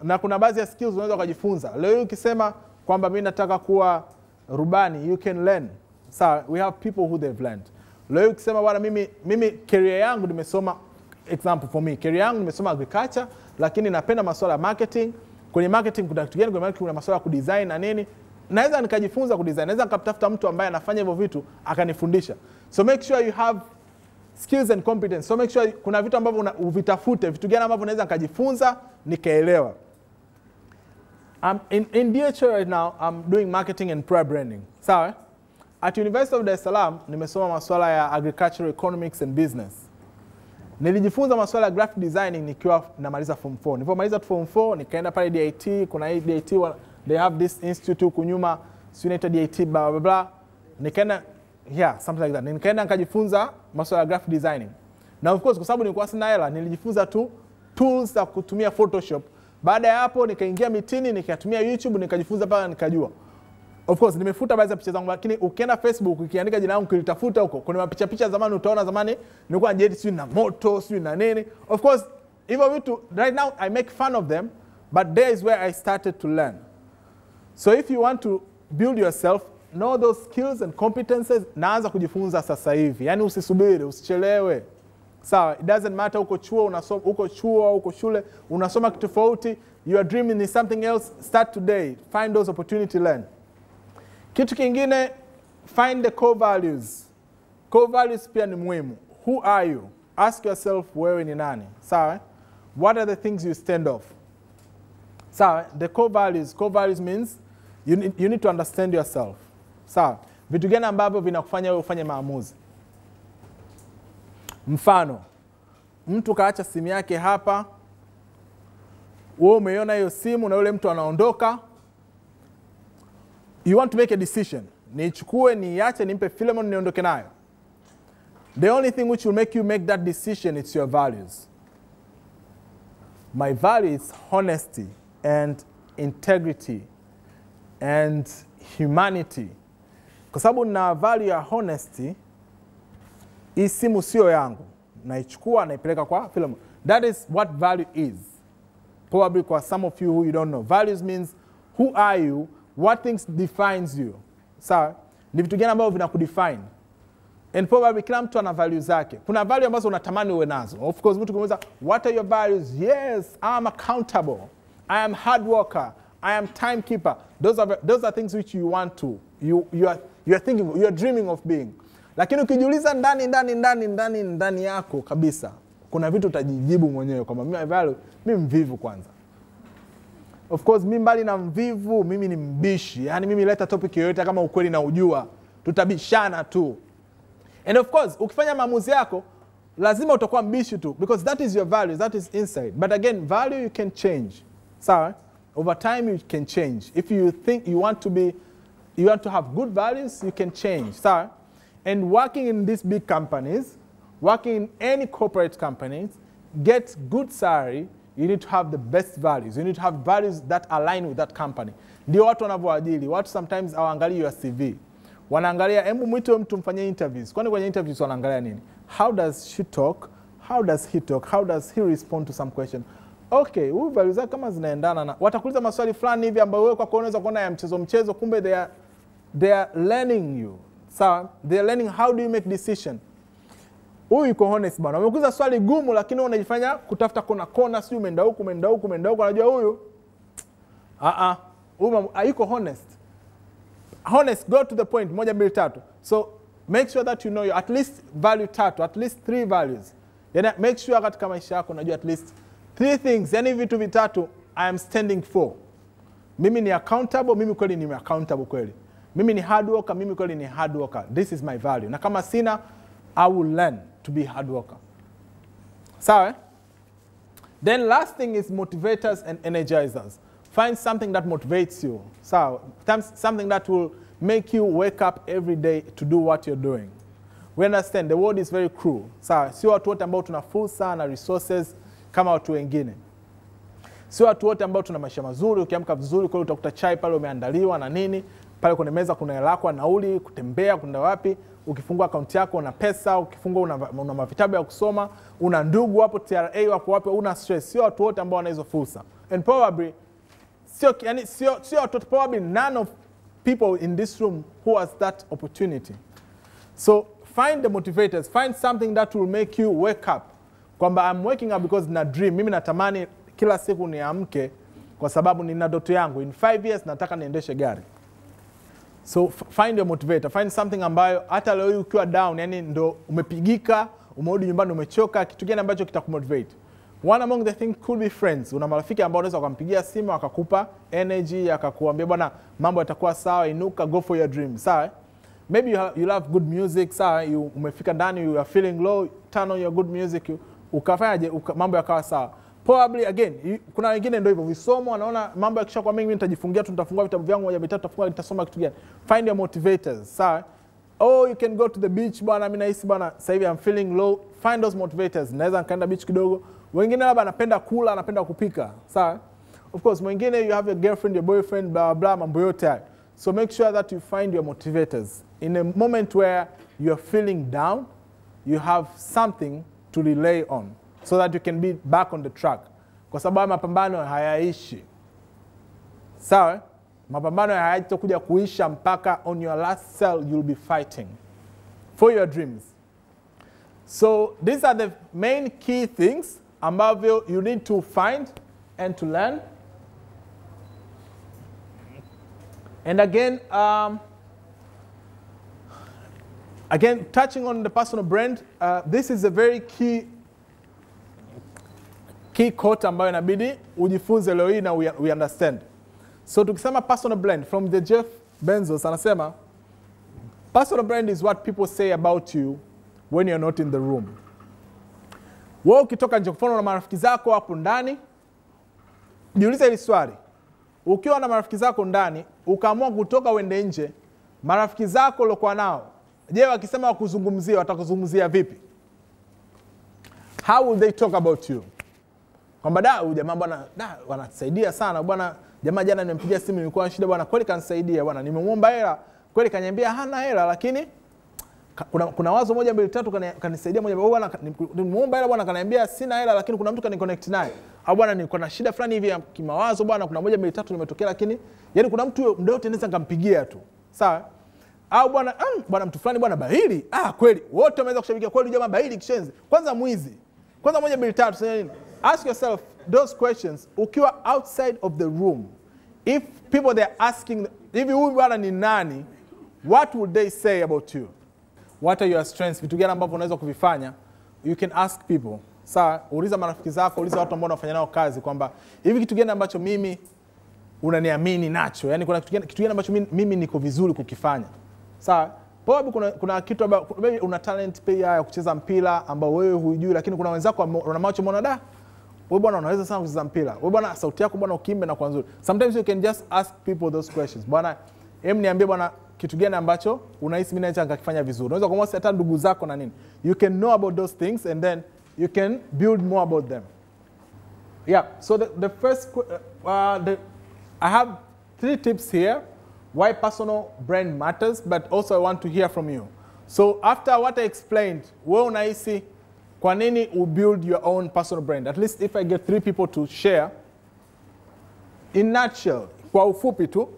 Na kuna baadhi ya skills unaweza kujifunza. Leo ukisema kwamba mimi nataka kuwa rubani, you can learn. So we have people who they've learned. Leo ukisema bwana mimi career yangu nimesoma, example for me, career yangu nimesoma agriculture, lakini napenda masuala ya marketing. Kwenye marketing kuna kitu gani? Kwenye marketing kuna masuala ya kudesign na nini. Naweza nikajifunza kudesign. Naweza nikatafuta mtu ambaye anafanya hivyo vitu akanifundisha. So make sure you have skills and competence. So make sure kuna vitu ambavyo uvitafute, vitu gani ambavyo naweza nikajifunza nikaelewa. In DHL right now, I'm doing marketing and prayer branding. Sawa? At University of Dar es Salaam, nimesoma masuala ya agricultural economics and business. Nilijifunza masuala ya graphic designing nikiwa namaliza form 4. Nilipomaliza form 4, nikaenda pale DIT, kuna hii DIT, they have this institute kunyuma, United DIT, blah, blah, blah. Nikaenda, yeah, something like that. Nikaenda nikajifunza masuala ya graphic designing. Na of course, kwa sababu nilikuwa sina hela, nilijifunza tu tools za kutumia Photoshop. Baada ya hapo, nikaingia mitini, nikatumia YouTube, nikajifunza mpaka nikajua. Of course, nimefuta baadhi ya picha zangu, lakini ukienda Facebook, ukiandika jina langu kilitafuta huko, kuna mapicha zamani utaona zamani, nilikuwa najeti sijui na moto, sijui na nini. Of course, hivyo vitu, right now I make fun of them, but there is where I started to learn. So if you want to build yourself, know those skills and competences, naanza kujifunza sasa hivi. Yani usisubiri, usichelewe. Sawa, it doesn't matter uko chuo, unasoma, uko shule, unasoma kitu tofauti, your dream is something else, start today. Find those opportunity, learn. Kitu kingine, find the core values. Core values pia ni muhimu. Who are you? Ask yourself wewe ni nani. Sawa? What are the things you stand off? Sawa, the core values means you need to understand yourself. Sawa, vitu gani ambavyo vinakufanya wewe ufanye maamuzi. Mfano, mtu kaacha simu yake hapa, wewe umeiona hiyo simu na yule mtu anaondoka. You want to make a decision. Niichukue, niache, nimpe Philemon niondoke nayo. The only thing which will make you make that decision is your values. My value is honesty and integrity and humanity. Kwa sababu na value ya honesty, hii simu sio yangu. Naichukua, naipeleka kwa Philemon. That is what value is. Probably for some of you who you don't know. Values means who are you, what things defines you. Sawa? Ni vitu gani ambavyo vinakudefine. And probably kila mtu ana values zake. Kuna value ambazo unatamani uwe nazo. Of course, mtu kumuuliza, what are your values? Yes, I am accountable. I am hard worker. I am timekeeper. Those are things which you want to. You are thinking, you are dreaming of being. Lakini ukijiuliza ndani yako kabisa, kuna vitu utajijibu mwenyewe kwamba mimi value, mimi mvivu kwanza. Of course, mimi mbali na mvivu, mimi ni mbishi. Yaani mimi leta topic yoyote kama ukweli na ujua, tutabishana tu. And of course, ukifanya maamuzi yako, lazima utakuwa mbishi tu, because that is your values, that is inside. But again, value you can change. Sawa? Over time you can change. If you think you want to have good values, you can change. Sawa? And working in these big companies, working in any corporate companies, get good salary, you need to have the best values. You need to have values that align with that company. Ndio watu wanavyoajiri. Watu sometimes hawaangalii your CV. Wanaangalia, hebu mwite mtu mfanyie interviews. Kwani kwenye interviews wanaangalia nini? How does she talk? How does he talk? How does he respond to some question? Okay, huyu values zake kama zinaendana na watakuuliza maswali fulani hivi ambayo wewe kwako unaweza kuona ya mchezo, kumbe they are learning you. So, they are learning how do you make decision. Huyu yuko honest bwana. Wamekuuliza swali gumu lakini unajifanya kutafuta kona, sio umeenda huku, unajua huyu huyu hayuko honest. Honest, go to the point, 1, 2, 3. So, make sure that you know at least value 3, at least 3 values. Yani, make sure katika maisha yako unajua at least 3 things. Yani vitu vitatu I am standing for. Mimi ni accountable, mimi kweli ni accountable kweli. Mimi ni hard worker, mimi kweli ni hard worker. This is my value. Na kama sina, I will learn to be hard worker. Sawa? Then last thing is motivators and energizers. Find something that motivates you. So, something that will make you wake up every day to do what you're doing. We understand the world is very cruel. So, sio watu wote ambao tuna fursa na resources kama watu wengine. Sio watu wote ambao tuna maisha mazuri, ukiamka vizuri kwa utakuta chai pale umeandaliwa na nini, pale kwenye meza kuna hela yako, nauli, kutembea, kwenda wapi. ukifungua account yako una pesa, ukifungua una mavitabu ya kusoma, una ndugu hapo TRA wapo wapi, una stress. Sio watu wote ambao wana hizo fursa. And probably probably none of people in this room who has that opportunity. So find the motivators, find something that will make you wake up. Kwamba I'm waking up because na dream. Mimi natamani kila siku niamke kwa sababu nina ndoto yangu. In 5 years nataka niendeshe gari. So find your motivator, find something ambayo hata leo ukiwa down, yani ndo umepigika, umerudi nyumbani umechoka, kitu gani ambacho kitakumotivate. One among the things could be friends. Una marafiki ambao unaweza kumpigia simu akakupa energy, akakuambia bwana mambo yatakuwa sawa, inuka, go for your dream. Sawa? Maybe you love good music, sawa, umefika ndani, you are feeling low, turn on your good music, ukafanyaje, mambo yakawa sawa. Probably again, kuna wengine ndio hivyo, visomo wanaona mambo yakisha kwa mengi, mimi nitajifungia tu, nitafungua vitabu vyangu moja vitatu, nitafunga, nitasoma kitu gani. Find your motivators, sawa? Oh, you can go to the beach bwana, mimi nahisi bwana sasa hivi I'm feeling low. Find those motivators. Naweza nikaenda beach kidogo. Wengine labda anapenda kula, anapenda kupika, sawa? Of course, mwingine you have your girlfriend, your boyfriend, blah blah, mambo yote hayo. So make sure that you find your motivators. In a moment where you are feeling down, you have something to rely on so that you can be back on the track. Kwa sababu mapambano hayaishi. Sawa? Mapambano hayatakuja kuisha mpaka on your last cell you'll be fighting for your dreams. So these are the main key things ambavyo you need to find and to learn. And again, touching on the personal brand, this is a very key quote ambayo inabidi ujifunze leo hii na we understand. So tukisema personal brand, from the Jeff Bezos anasema, personal brand is what people say about you when you're not in the room. Wewe ukitoka nje kufanya na marafiki zako hapo ndani, jiulize hili swali. Ukiwa na marafiki zako ndani, ukaamua kutoka uende nje, marafiki zako waliokuwa nao, je, wakisema wakuzungumzia, watakuzungumzia vipi? How will they talk about you? Kwamba huyu jamaa bwana, wanasaidia sana bwana, jamaa jana nimempigia simu nilikuwa na shida bwana, kweli kanisaidia bwana, nimemuomba hela, kweli kaniambia hana hela, lakini kuna wazo moja mbili tatu kanisaidia moja bwana, nimemuomba hela bwana, kaniambia sina hela, lakini kuna mtu kaniconnect naye. Au bwana niko na shida fulani hivi ya kimawazo bwana, kuna moja mbili tatu limetokea, lakini yani kuna mtu ndio tunaweza nikampigia tu. Sawa? Au bwana bwana mtu fulani bwana bahili, kweli wote wameweza kushabikia kweli jamaa bahili kishenzi. Kwanza mwizi. Kwanza moja mbili tatu sasa nini? Ask yourself those questions ukiwa outside of the room. If people they're asking, hivi huyu bwana ni nani? What would they say about you? What are your strengths? Vitu gani ambavyo unaweza kuvifanya? You can ask people. Sawa, uliza marafiki zako, uliza watu ambao unafanya nao kazi kwamba hivi kitu gani ambacho mimi unaniamini nacho? Yaani kuna kitu gani ambacho mimi niko vizuri kukifanya? Sawa? Probably kuna kitu maybe una talent pia ya kucheza mpira ambao wewe hujui, lakini kuna wenzako wana macho umeona wewe bwana unaweza sana kucheza mpira. Wewe bwana sauti yako bwana ukiimbe na kwa nzuri. Sometimes you can just ask people those questions. Bwana, niambie bwana kitu gani ambacho unahisi mimi naweza nikafanya vizuri. Unaweza kumwambia hata ndugu zako na nini. You can know about those things and then you can build more about them. Yeah, so the first I have 3 tips here why personal brand matters, but also I want to hear from you. So after what I explained, wewe unahisi kwa nini you build your own personal brand? At least if I get 3 people to share, in nutshell, kwa ufupi tu,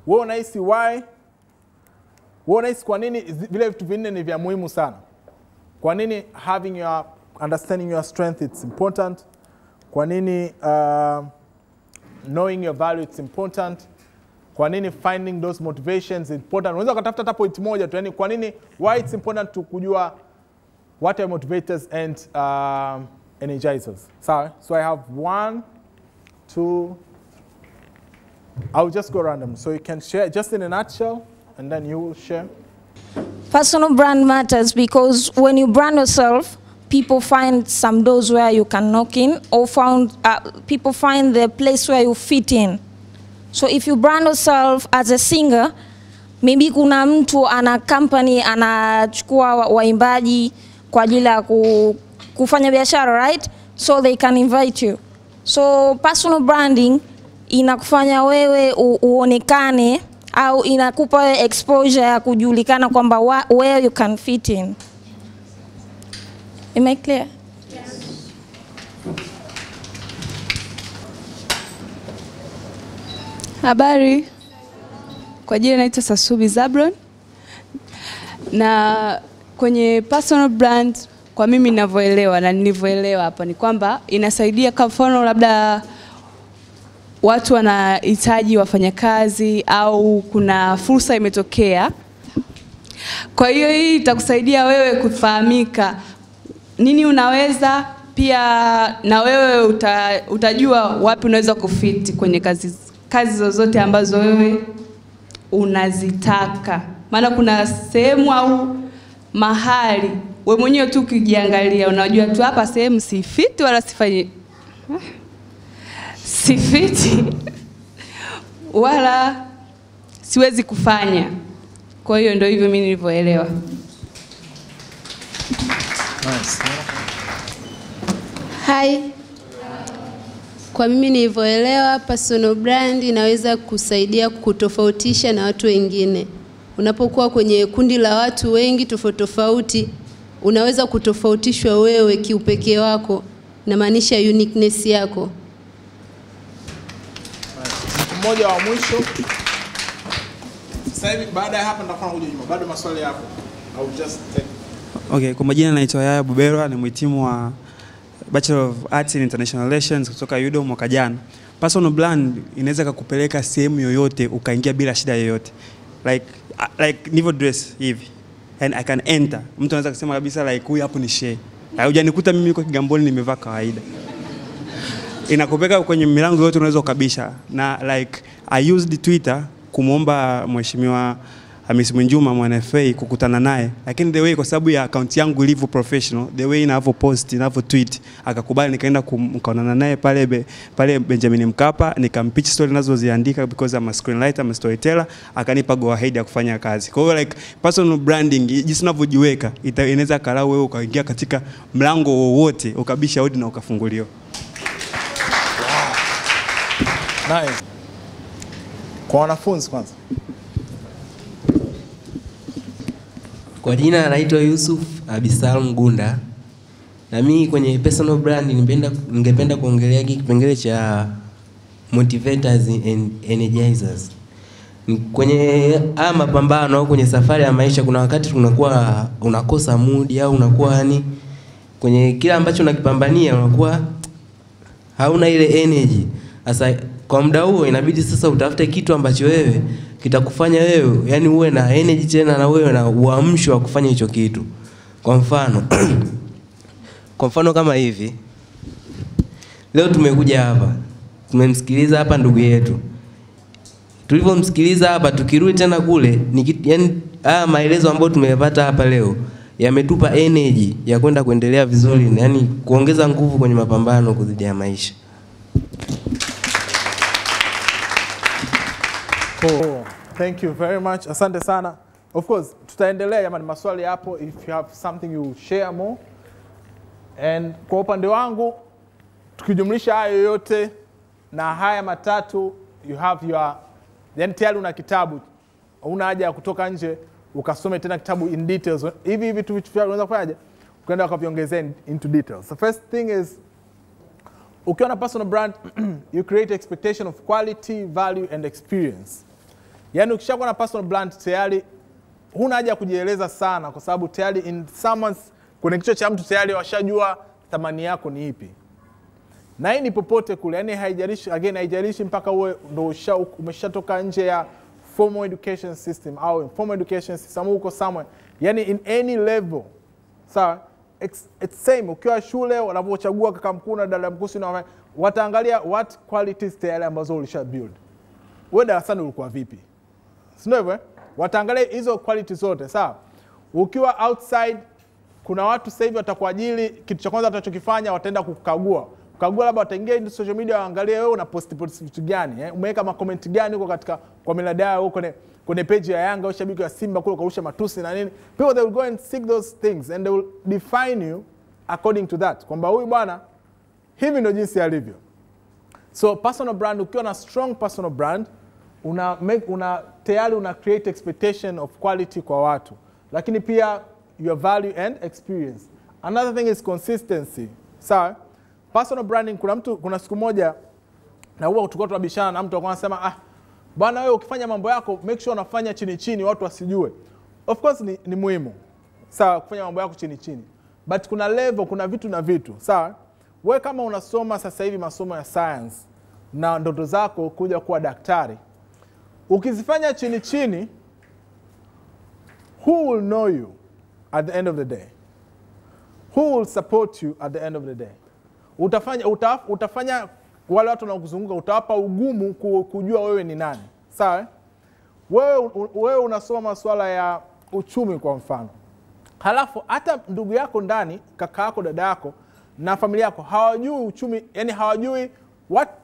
wewe unahisi why, wewe unahisi kwa nini vile vitu vinne ni vya muhimu sana? Kwa nini understanding your strength it's important? Kwa nini knowing your value it's important? Kwa nini finding those motivations important? Unaweza kutafuta hata point moja tu, yani kwa nini, why it's important to kujua what are motivators and energizers. So I have 1, 2, I'll just go random. So you can share just in a nutshell and then you will share. Personal brand matters because when you brand yourself, people find some doors where you can knock in, or people find the place where you fit in. So if you brand yourself as a singer, maybe kuna mtu ana company anachukua waimbaji kwa ajili ya kufanya biashara, right? So they can invite you. So personal branding inakufanya wewe uonekane au inakupa exposure ya kujulikana kwamba where you can fit in. Am I clear? Yes. Habari. Kwa jina naitwa Sasubi Zabron. Na kwenye personal brand, kwa mimi ninavyoelewa na nilivyoelewa hapa ni kwamba inasaidia kwa mfano labda watu wanahitaji wafanyakazi au kuna fursa imetokea. Kwa hiyo hii itakusaidia wewe kufahamika nini unaweza, pia na wewe utajua wapi unaweza kufiti kwenye kazi zozote ambazo wewe unazitaka. Maana kuna sehemu au mahali wewe mwenyewe tu ukijiangalia unajua tu hapa sehemu sifiti wala sifiti wala siwezi kufanya. Kwa hiyo ndio hivyo mimi nilivyoelewa. Nice. Hi. Kwa mimi nilivyoelewa, personal brand inaweza kusaidia kutofautisha na watu wengine. Unapokuwa kwenye kundi la watu wengi tofauti, unaweza kutofautishwa wewe kiupekee wako, na maanisha uniqueness yako. Mmoja wa mwisho. Sasa hivi baada ya hapa nitakuwa nakuja nyuma. Bado maswali hapo. I'll just take. Okay, kwa majina naitwa Yaya Buberwa, ni mhitimu wa Bachelor of Arts in International Relations kutoka UDOM mwaka jana. Personal brand inaweza kukupeleka sehemu yoyote ukaingia bila shida yoyote. Like nivo dress hivi and I can enter. Mtu anaweza kusema kabisa like huyu hapo ni shehe. Hujanikuta mimi niko Kigamboni nimevaa kawaida. Inakupeleka kwenye milango yote unaweza ukabisha. Na like I used Twitter kumuomba mheshimiwa Hamisi Mwinjuma mwana FA kukutana naye, lakini the way kwa sababu ya account yangu ilivyo professional, the way inavyo post, inavyo tweet, akakubali nikaenda kuonana naye pale Benjamin Mkapa, nikampitch story nazoziandika because I'm a screenwriter, I'm a storyteller, akanipa go ahead ya kufanya kazi. Kwa hiyo like personal branding jinsi unavyojiweka inaweza karau wewe ukaingia katika mlango wowote, ukabisha hodi na ukafunguliwa. Nice. Kwa wanafunzi kwanza. Kwa jina naitwa Yusuf Abisalom Gunda. Na mimi kwenye personal brand ningependa kuongelea kipengele cha motivators and energizers. Kwenye mapambano au kwenye safari ya maisha kuna wakati unakuwa unakosa mood au unakuwa yani kwenye kila ambacho unakipambania unakuwa hauna ile energy. Sasa kwa muda huo inabidi sasa utafute kitu ambacho wewe kitakufanya wewe yani uwe na energy tena na wewe na uamsho wa kufanya hicho kitu. Kwa mfano kama hivi. Leo tumekuja hapa. Tumemsikiliza hapa ndugu yetu. Tulipomsikiliza hapa tukirudi tena kule yani maelezo ambayo tumeyapata hapa leo yametupa energy ya kwenda kuendelea vizuri yani kuongeza nguvu kwenye mapambano kuzidi ya maisha. Oh, thank you very much. Asante sana. Of course, tutaendelea jamani maswali hapo if you have something you share more. And kwa upande wangu tukijumlisha hayo yote na haya matatu you have your then tayari una kitabu. Una haja ya kutoka nje ukasome tena kitabu in details. Hivi tu vitu unaweza kufanyaje? Ukaenda ukaviongezea into details. The first thing is ukiwa na personal brand you create expectation of quality, value and experience. Yani ukishakuwa na personal brand tayari huna haja ya kujieleza sana kwa sababu tayari in someone's kwenye kichwa cha mtu tayari washajua thamani yako ni ipi. Na hii ni popote kule, yani haijalishi mpaka uwe ndo umeshatoka nje ya formal education system au informal education system uko somewhere. Yani in any level. Sawa? It's same ukiwa shule wanapochagua kaka mkuu na dada mkuu na wataangalia what qualities tayari ambazo ulisha build. Wewe darasani ulikuwa vipi? Si ndio hivyo? Wataangalia hizo qualities zote, sawa? Ukiwa outside kuna watu sasa hivi watakuajiri, kitu cha kwanza watachokifanya wataenda kukagua. Kukagua labda wataingia into social media waangalie wewe una post vitu gani, umeweka ma comment gani huko katika kwa miradi yao huko kwenye page ya Yanga au shabiki wa Simba kule ukarusha matusi na nini. People they will go and seek those things and they will define you according to that. Kwamba huyu bwana hivi ndio jinsi alivyo. So personal brand ukiwa na strong personal brand tayari una create expectation of quality kwa watu, lakini pia your value and experience. Another thing is consistency. Sawa? Personal branding, kuna siku moja na huwa tukao tunabishana na mtu anasema bwana wewe ukifanya mambo yako make sure unafanya chini chini watu wasijue. Of course ni muhimu. Sawa, kufanya mambo yako chini chini. But kuna level, kuna vitu na vitu. Sawa? Wewe kama unasoma sasa hivi masomo ya science na ndoto zako kuja kuwa daktari, ukizifanya chini chini, who will know you at the end of the day? Who will support you at the end of the day? Utafanya wale watu wanaokuzunguka, utawapa ugumu kujua wewe ni nani. Sawa? Wewe unasoma masuala ya uchumi kwa mfano. Halafu hata ndugu yako ndani, kaka yako, dada yako na familia yako hawajui uchumi, yani hawajui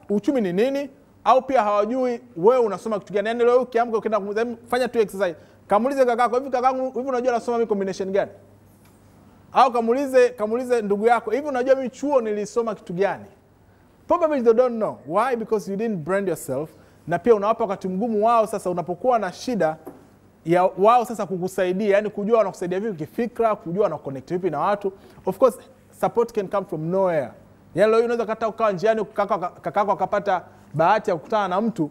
uchumi ni nini, au pia hawajui wewe unasoma kitu gani. Yani leo ukiamka ukienda kufanya tu exercise, kamuulize kakako, hivi unajua nasoma mimi combination gani? Au kamuulize ndugu yako, hivi unajua mimi chuo nilisoma kitu gani? Probably they don't know. Why? Because you didn't brand yourself. Na pia unawapa wakati mgumu wao sasa unapokuwa na shida ya wao sasa kukusaidia, yani kujua wanakusaidia vipi kifikra, kujua wana connect vipi na watu. Of course support can come from nowhere. Yani leo unaweza kata ukawa njiani kakako akapata bahati ya kukutana na mtu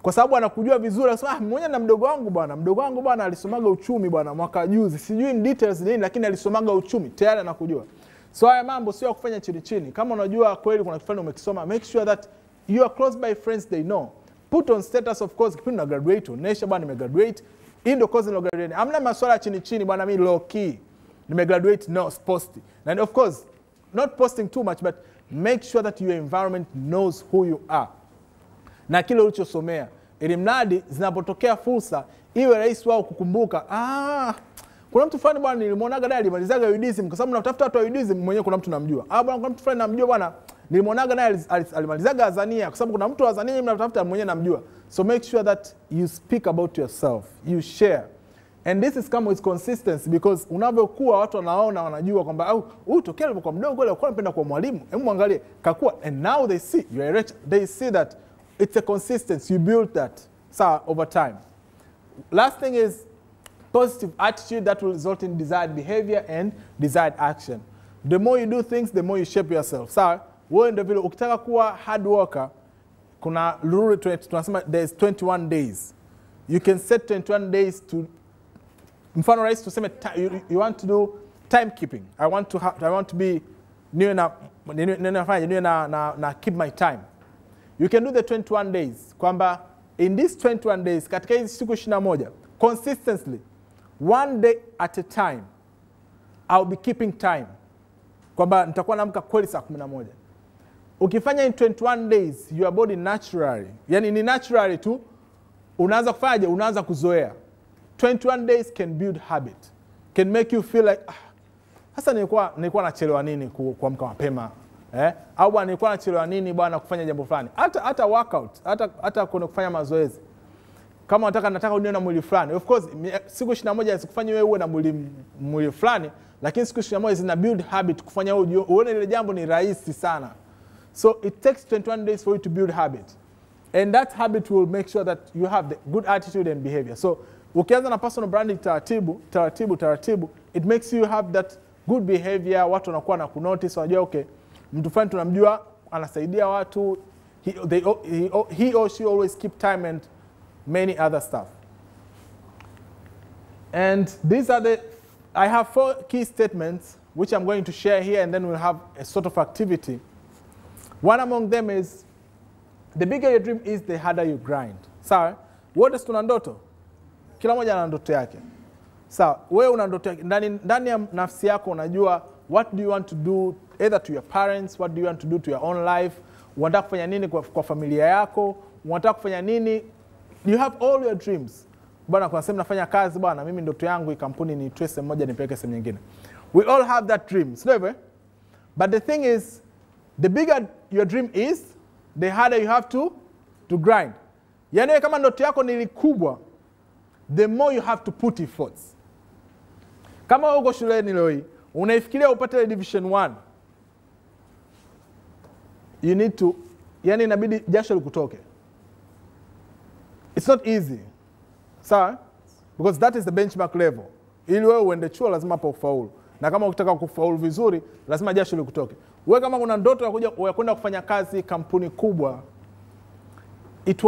kwa sababu anakujua vizuri, anasema mmoja na mdogo wangu bwana alisomaga uchumi bwana mwaka juzi, sijui in details nini lakini alisomaga uchumi, tayari anakujua. So haya mambo sio kufanya chini chini. Kama unajua kweli kuna kitu fulani umekisoma, make sure that you are close by friends they know. Put on status of course kipindi na graduate, onesha bwana nimegraduate. Hii ndio course nilo graduate. Hamna masuala chini chini bwana mimi low key. Nimegraduate, no, post. And of course not posting too much but make sure that your environment knows who you are. Na kile ulichosomea. Ili mradi zinapotokea fursa iwe rahisi wao kukumbuka. Kuna mtu fulani bwana nilimwonaga naye alimalizaga UDSM kwa sababu natafuta watu wa UDSM mwenyewe kuna mtu namjua. Bwana kuna mtu fulani namjua bwana nilimwonaga naye alimalizaga Azania kwa sababu kuna mtu wa Azania mimi natafuta mwenyewe namjua. So make sure that you speak about yourself, you share. And this is come with consistency because unavyokuwa watu wanaona wanajua kwamba tokea alipokuwa mdogo leo alikuwa anapenda kuwa mwalimu. Hebu muangalie kakua, and now they see you are rich. They see that it's a consistency, you build that over time. Last thing is positive attitude that will result in desired behavior and desired action. The more you do things, the more you shape yourself. Wewe ndio vile ukitaka kuwa hard worker, kuna rule tunasema there's 21 days. You can set 21 days to mfano rahisi tuseme you want to do timekeeping. I want to be niwe na keep my time. You can do the 21 days. Kwamba in these 21 days katika hizi siku 21 consistently one day at a time I'll be keeping time. Kwamba nitakuwa naamka kweli saa 11. Ukifanya in 21 days your body naturally, yani ni naturally tu unaanza kufanyaje, unaanza kuzoea. 21 days can build habit. Can make you feel like sasa nilikuwa nachelewa nini kuamka mapema? Au bwana nilikuwa nachelewa nini bwana kufanya jambo fulani? Hata workout, hata kufanya mazoezi. Kama nataka unione na mwili fulani. Of course siku 21 hasikufanya wewe uwe na mwili fulani, lakini siku 21 zina build habit kufanya uone ile jambo ni rahisi sana. So it takes 21 days for you to build habit. And that habit will make sure that you have the good attitude and behavior. So ukianza na personal branding taratibu, it makes you have that good behavior. Watu wanakuwa na kunotice, wanajua okay, mtu fulani tunamjua anasaidia watu, he or she always keep time and many other stuff. And these are I have 4 key statements which I'm going to share here, and then we'll have a sort of activity. One among them is, the bigger your dream is, the harder you grind. Sawa? Wote tuna ndoto. Kila mmoja ana ndoto yake. Sawa, wewe una ndoto yake. Ndani ya nafsi yako unajua what do you want to do either to your parents, what do you want to do to your own life, unataka kufanya nini kwa familia yako, unataka kufanya nini. You have all your dreams. Bwana kuna sehemu nafanya kazi bwana, mimi ndoto yangu kampuni ni twese sehemu moja nipeleke sehemu nyingine. We all have that dream. Sio? But the thing is, the bigger your dream is, the harder you have to grind. Yaani kama ndoto yako ni kubwa, the more you have to put efforts. Kama uko shuleni leo hii, unaifikiria upate division 1. You need to, yani inabidi jasho likutoke. It's not easy. Sawa? Because that is the benchmark level. Ili wewe uende chuo lazima hapo ufaulu. Na kama ukitaka kufaulu vizuri, lazima jasho likutoke. Wewe kama kuna ndoto ya kwenda kufanya kazi kampuni kubwa, it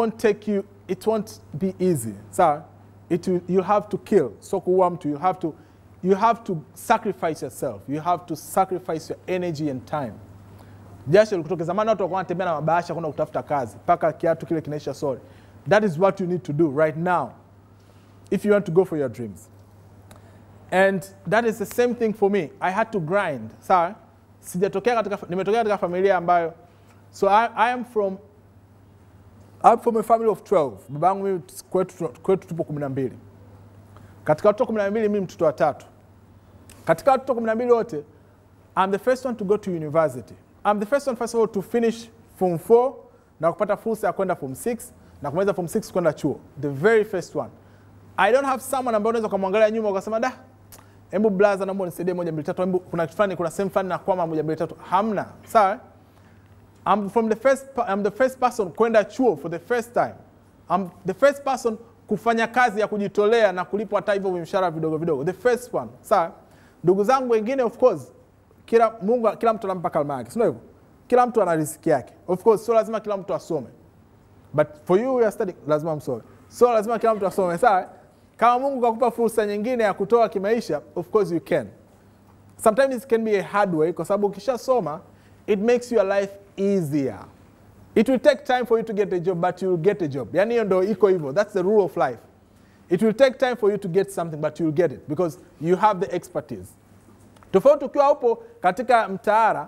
won't be easy. Sawa? You have to kill. So kuwa mtu, you have to sacrifice yourself. You have to sacrifice your energy and time. Jasho likutoke. Zamani watu walikuwa wanatembea na mabahasha kwenda kutafuta kazi paka kiatu kile kinaisha sorry. That is what you need to do right now if you want to go for your dreams. And that is the same thing for me. I had to grind. Sawa? Nimetokea katika familia ambayo, so I'm from a family of 12. Babangu mimi kwetu tupo 12. Katika watoto 12 mimi mtoto wa 3. Katika watoto 12 wote, I'm the first one to go to university. I'm the first one, first of all, to finish Form 4 na kupata fursa ya kwenda Form 6 na kumaliza Form 6 kwenda chuo. The very first one. I don't have someone ambaye unaweza kumwangalia nyuma ukasema da, hebu blaza naomba unisaidie 1 2 3, hebu kuna kitu fulani, kuna sehemu fulani na kwama 1 2 3. Hamna. Sawa? I'm the first person kwenda chuo for the first time. I'm the first person kufanya kazi ya kujitolea na kulipwa hata hivyo mshahara vidogo vidogo. The first one. Sawa? Ndugu zangu wengine, of course, kila mtu anampa kalma yake. Sio hivyo? Kila mtu ana riziki yake. Of course, so lazima kila mtu asome. But for you, you are studying, lazima msome. So lazima kila mtu asome. Sawa? Kama Mungu kakupa fursa nyingine ya kutoa kimaisha, of course you can. Sometimes it can be a hard way, kwa sababu ukishasoma, it makes your life easier. It will take time for you to get a job, but you will get a job. Yani hiyo ndio iko hivyo. That's the rule of life. It will take time for you to get something, but you will get it because you have the expertise. Tofauti ukiwa upo katika mtaara,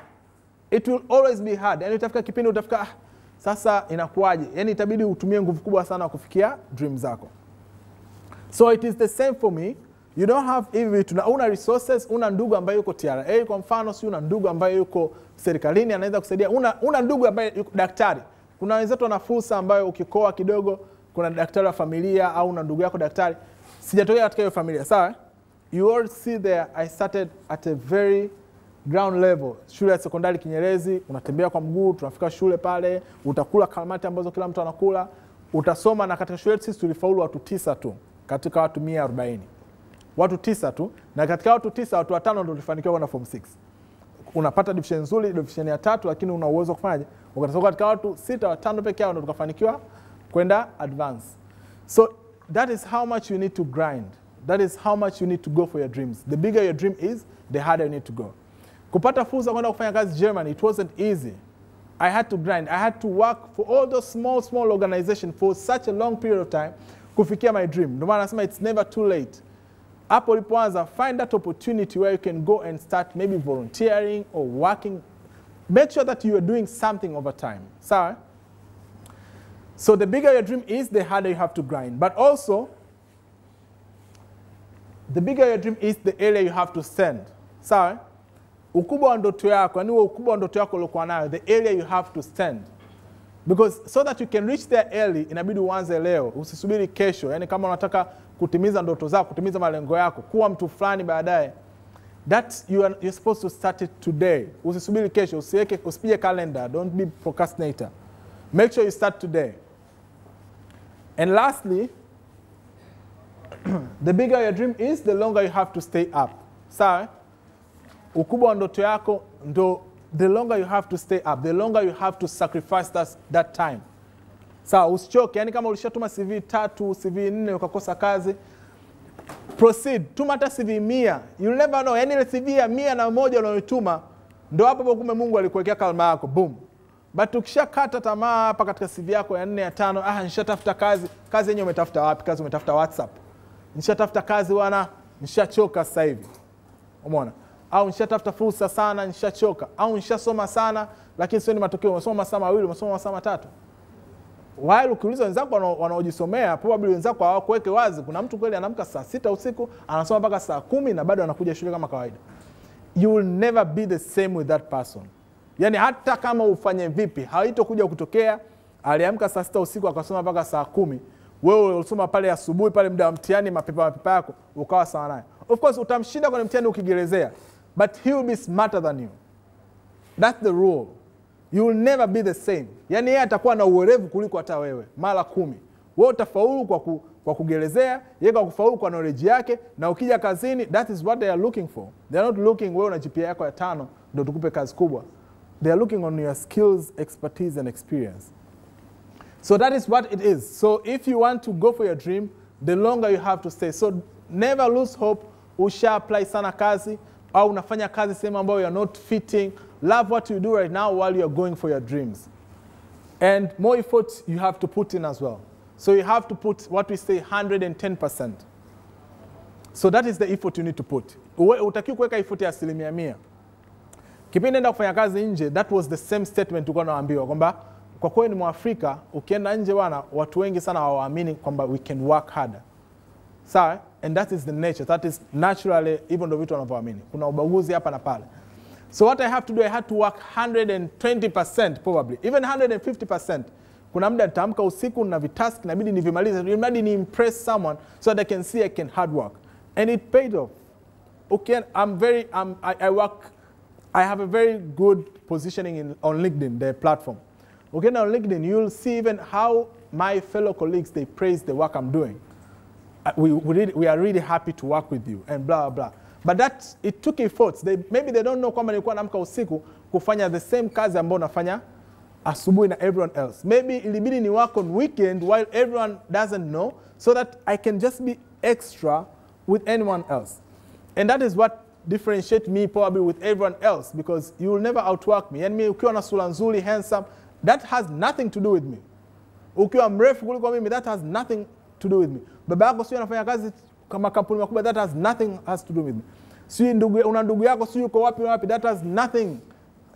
it will always be hard. Yani utafika kipindi utafika, sasa inakuaje? Yani itabidi utumie nguvu kubwa sana kufikia dreams zako. So it is the same for me. You don't have even una resources, una ndugu ambaye yuko TRA kwa mfano, si una ndugu ambaye yuko serikalini anaweza kusaidia, una ndugu ambaye yuko daktari. Kuna wenzetu wana fursa ambayo ukikoa kidogo kuna daktari wa familia au una ndugu yako daktari. Sijatokea katika hiyo familia, sawa? You all see there, I started at a very ground level. Shule ya sekondari Kinyerezi, unatembea kwa mguu, tunafika shule pale, utakula kalmati ambazo kila mtu anakula, utasoma, na katika shule sisi tulifaulu watu 9 tu katika watu 140. Watu 9 tu, na katika watu 9 watu 5 ndio tulifanikiwa kwenda Form 6. Unapata division nzuri, division ya 3, lakini una uwezo kufanya. Ukatoka katika watu 6 wa 5 pekee yao ndio tukafanikiwa kwenda advance. So that is how much you need to grind. That is how much you need to go for your dreams. The bigger your dream is, the harder you need to go. Kupata fursa kwenda kufanya kazi Germany, it wasn't easy. I had to grind. I had to work for all those small organizations for such a long period of time kufikia my dream. Ndio maana nasema it's never too late. Hapo ulipoanza, find that opportunity where you can go and start maybe volunteering or working. Make sure that you are doing something over time. So the bigger your dream is, the harder you have to grind. But also, the bigger your dream is, the area you have to stand. Sawa? Ukubwa wa ndoto yako, yani ukubwa wa ndoto yako uliokuwa nayo, the area you have to stand. Because so that you can reach there early, inabidi uanze leo, usisubiri kesho. Yani kama unataka kutimiza ndoto zako, kutimiza malengo yako, kuwa mtu fulani baadaye, that you're supposed to start it today. Usisubiri kesho, usipige calendar, don't be procrastinator. Make sure you start today. And lastly, the bigger your dream is, the longer you have to stay up. Sawa? Ukubwa wa ndoto yako ndo, the longer you have to stay up, the longer you have to sacrifice that time. Sawa, usichoke. Yani kama ulishatuma CV 3, CV 4 ukakosa kazi, proceed. Tuma hata CV 100. You'll never know. Yani ile CV ya 101 unayotuma ndo hapo kumbe Mungu alikuwekea kalma yako. Boom. But ukishakata tamaa hapa katika CV yako ya 4 ya 5, nishatafuta kazi. Kazi yenyewe umetafuta wapi? Kazi umetafuta WhatsApp. Nishatafuta kazi wana, nishachoka sasa hivi. Umeona? Au nishatafuta fursa sana, nishachoka. Au nishasoma sana, lakini sio ni matokeo. Umesoma masaa 2, umesoma masaa 3. While ukiuliza wenzako wanaojisomea, probably wenzako hawakuweke wazi. Kuna mtu kweli anaamka saa 6 usiku, anasoma mpaka saa 10 na bado anakuja shule kama kawaida. You will never be the same with that person. Yani hata kama ufanye vipi, haitokuja kutokea aliamka saa 6 usiku akasoma mpaka saa 10. Wewe ulisoma pale asubuhi pale muda wa mtihani mapepa yako ukawa sawa naye. Of course utamshinda kwenye mtihani ukigelezea, but he will be smarter than you. That's the rule. You will never be the same. Yani yeye atakuwa na uwerevu kuliko hata wewe mara 10. Wewe utafaulu kwa kugelezea, yeye kwa kufaulu kwa knowledge yake, na ukija kazini, that is what they are looking for. They are not looking wewe una GPA yako ya 5 ndio tukupe kazi kubwa. They are looking on your skills, expertise and experience. So that is what it is. So if you want to go for your dream, the longer you have to stay. So never lose hope. Usha apply sana kazi au unafanya kazi sehemu ambayo you are not fitting. Love what you do right now while you are going for your dreams. And more effort you have to put in as well. So you have to put what we say 110%. So that is the effort you need to put. Utakiwa kuweka effort ya 100%. Kipindi nenda kufanya kazi nje, that was the same statement tulikuwa naambiwa kwamba kwa kweli ni Mwafrika, ukienda nje bwana, watu wengi sana hawaamini kwamba we can work harder. Sawa? And that is the nature. That is naturally even though vitu wanavyoamini. Kuna ubaguzi hapa na pale. So what I have to do, I had to work 120% probably, even 150%. Kuna muda nitaamka usiku na vitask inabidi nivimalize, inabidi ni impress someone so that I can see I can hard work. And it paid off. Okay, I have a very good positioning on LinkedIn, the platform. Okay, now on LinkedIn, you'll see even how my fellow colleagues, they praise the work I'm doing. We are really happy to work with you and blah, blah. But that, it took efforts. Maybe they don't know kwamba nilikuwa naamka usiku kufanya the same kazi ambayo nafanya asubuhi na everyone else. Maybe ilibidi ni work on weekend while everyone doesn't know so that I can just be extra with anyone else. And that is what differentiates me probably with everyone else because you will never outwork me. And me ukiwa na sura nzuri, handsome, that has nothing to do with me. Ukiwa mrefu kuliko mimi, that has nothing to do with me. Baba yako sio anafanya kazi kama kampuni makubwa, that has nothing to do with me. Si una ndugu yako sio uko wapi, that has nothing.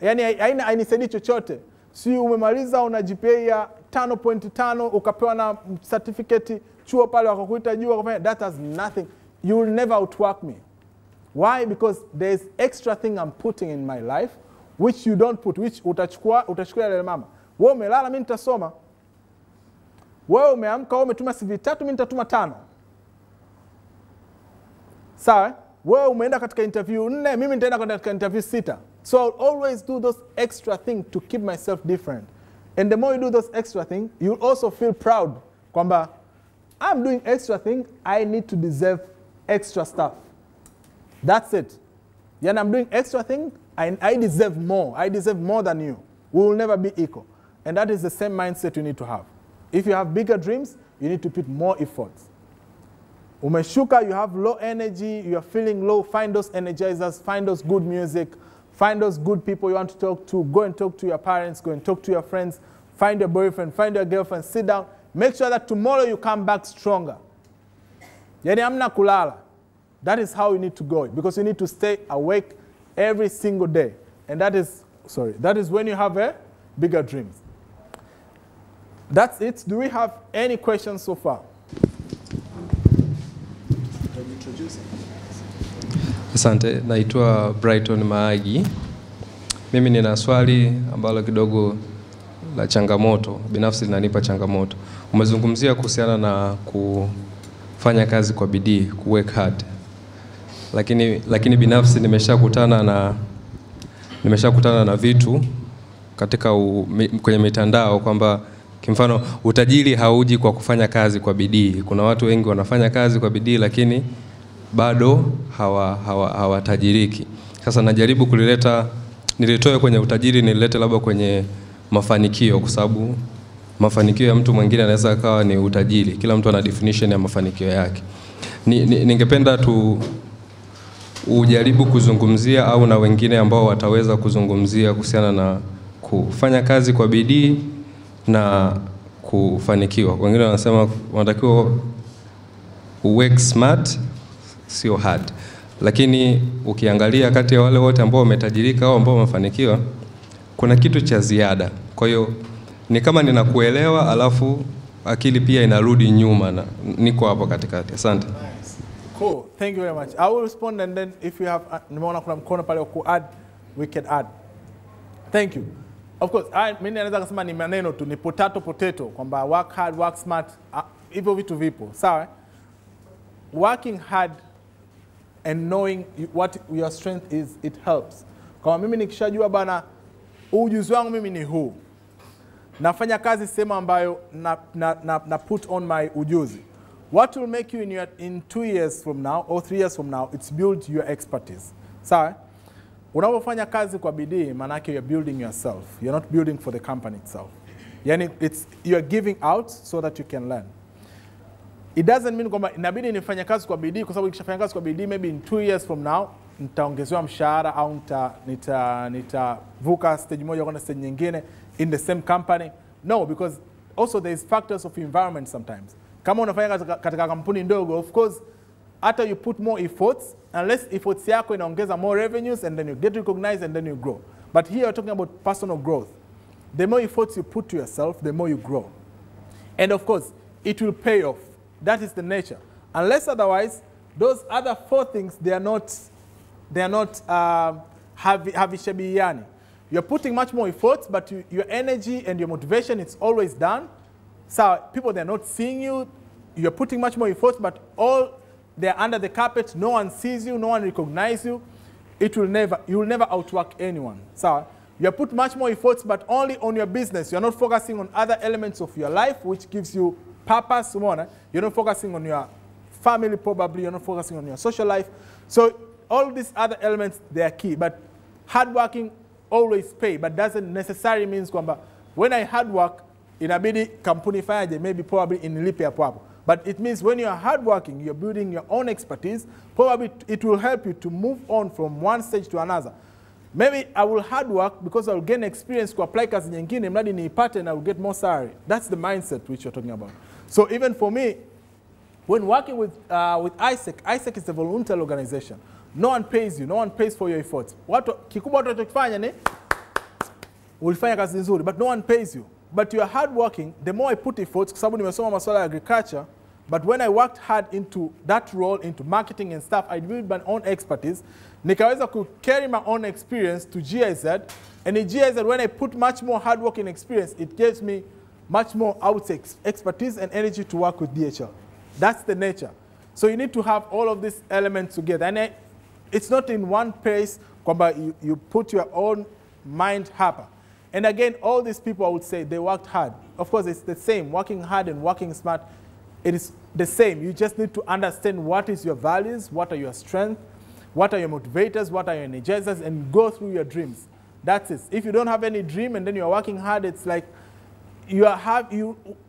Yani hainisaidii chochote. Si umemaliza una GPA ya 5.5 ukapewa na certificate chuo pale wakakuita juu wakafanya, that has nothing. You will never outwork me. Why? Because there is extra thing I'm putting in my life which you don't put, which utachukua ile mama. Wewe umelala, mimi nitasoma. Wewe umeamka, wewe umetuma CV 3, mimi nitatuma 5. Sawa? Wewe umeenda katika interview 4, mimi nitaenda katika interview 6. So I'll always do those extra things to keep myself different. And the more you do those extra things, you'll also feel proud kwamba I'm doing extra things, I need to deserve extra stuff. That's it. Yani I'm doing extra things, I deserve more. I deserve more than you. We will never be equal. And that is the same mindset you need to have. If you have bigger dreams, you need to put more efforts. Umeshuka, you have low energy, you are feeling low, find those energizers, find those good music, find those good people you want to talk to, go and talk to your parents, go and talk to your friends, find your boyfriend, find your girlfriend, sit down, make sure that tomorrow you come back stronger. Yani amna kulala. That is how you need to go, because you need to stay awake every single day. And that is when you have a bigger dreams. That's it. Do we have any questions so far? Asante, naitwa Brighton Maagi. Mimi nina swali ambalo kidogo la changamoto, binafsi linanipa changamoto. Umezungumzia kuhusiana na kufanya kazi kwa bidii, work hard. Lakini binafsi nimeshakutana na vitu katika kwenye mitandao kwamba kimfano utajiri hauji kwa kufanya kazi kwa bidii. Kuna watu wengi wanafanya kazi kwa bidii lakini bado hawatajiriki. Sasa najaribu nilitoe kwenye utajiri nilete labda kwenye mafanikio, kwa sababu mafanikio ya mtu mwingine anaweza kawa ni utajiri. Kila mtu ana definition ya mafanikio yake. Ningependa ujaribu kuzungumzia au na wengine ambao wataweza kuzungumzia kuhusiana na kufanya kazi kwa bidii na kufanikiwa. Wengine wanasema wanatakiwa work smart, sio hard. Lakini ukiangalia kati ya wale wote ambao wametajirika au ambao wamefanikiwa, kuna kitu cha ziada. Kwa hiyo ni kama ninakuelewa alafu akili pia inarudi nyuma na niko hapo katikati. Asante. Cool. Thank you very much. I will respond and then if you have nimeona kuna mkono pale ku add, we can add. Thank you. Of course, mimi naweza kusema ni maneno tu, ni potato kwamba work hard, work smart, hivyo vitu vipo. Sawa? Working hard and knowing what your strength is, it helps. Kama mimi nikishajua bana ujuzi wangu mimi ni huu. nafanya kazi sehemu ambayo na put on my ujuzi. What will make you in 2 years from now or 3 years from now, it's build your expertise. Sawa? Unapofanya kazi kwa bidii, manake you're building yourself. You're not building for the company itself. Yani you're giving out so that you can learn. It doesn't mean kwamba inabidi nifanye kazi kwa bidii kwa sababu nikishafanya kazi kwa bidii maybe in 2 years from now nitaongezewa mshahara au nitavuka stage moja kwenda stage nyingine in the same company. No, because also there is factors of environment sometimes. Kama unafanya kazi katika kampuni ndogo, of course, after you put more efforts, unless efforts yako inaongeza more revenues and then you get recognized and then you grow. But here we're talking about personal growth. The more efforts you put to yourself, the more you grow. And of course, it will pay off. That is the nature. Unless otherwise, those other 4 things, they are not havishabihiani. You're putting much more effort, but your energy and your motivation, it's always done. So people, they're not seeing you. You're putting much more effort, but all they're under the carpet. No one sees you. No one recognizes you. You will never outwork anyone. So you put much more efforts, but only on your business. You're not focusing on other elements of your life, which gives you purpose. You're not focusing on your family, probably. You're not focusing on your social life. So all these other elements, they are key. But hard working always pay, but doesn't necessarily mean kwamba when I hard work, inabidi kampuni fanyaje, maybe probably inilipe hapo hapo. But it means when you are hard working, you're building your own expertise, probably it will help you to move on from one stage to another. Maybe I will hard work because I will gain experience to apply kazi nyingine, mradi niipate and I will get more salary. That's the mindset which you're talking about. So even for me, when working with ISEC is a voluntary organization. No one pays you. No one pays for your efforts. Kikubwa tunachokifanya ni ulifanya kazi nzuri, but no one pays you. But you are hard working. The more I put efforts, kwa sababu nimesoma masuala ya agriculture, but when I worked hard into that role, into marketing and stuff, I built my own expertise. Nikaweza to carry my own experience to GIZ, and in GIZ, when I put much more hard working experience, it gives me much more, I would say, expertise and energy to work with DHL. That's the nature. So you need to have all of these elements together. And it's not in one place, you put your own mind hapa. And again, all these people, I would say, they worked hard. Of course, it's the same. Working hard and working smart, it is the same. You just need to understand what is your values, what are your strengths, what are your motivators, what are your energizers, and go through your dreams. That's it. If you don't have any dream and then you're working hard, it's like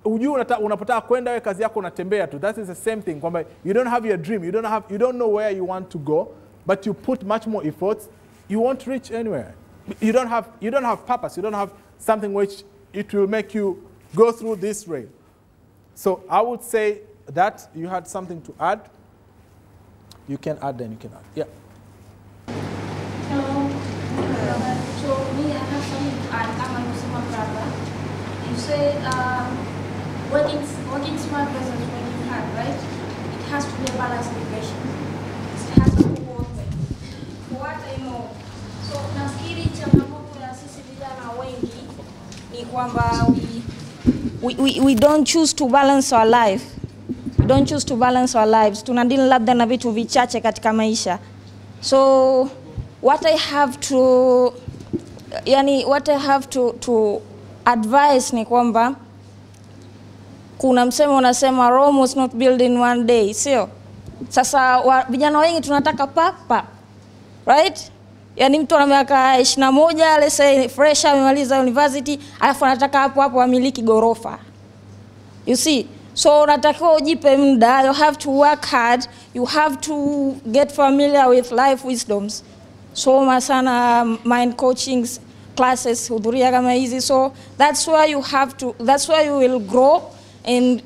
unapotaka kwenda wewe kazi yako unatembea tu. That is the same thing. You don't have your dream. You don't know where you want to go, but you put much more efforts. You won't reach anywhere. You don't have purpose. You don't have something which it will make you go through this rail. So I would say that you had something to add. You can add, then you can add. Yeah. Hello. So me, I have something to add. I'm a Muslim brother. You say working smart versus working hard, right? It has to be a balanced equation. It has to go both ways. For what I know. So nafikiri changamoto ya sisi vijana wengi ni kwamba we don't choose to balance our life. We don't choose to balance our lives. Tunadili labda na vitu vichache katika maisha. So what I have to advise ni kwamba kuna msemo unasema Rome was not built in one day, sio? Sasa vijana wengi tunataka papa. Right? Yani mtu ana miaka 21, let's say fresh amemaliza university, alafu anataka hapo amiliki gorofa. You see? So unatakiwa ujipe muda, you have to work hard, you have to get familiar with life wisdoms. Soma sana mind coachings classes, hudhuria kama hizi. So that's where you will grow, and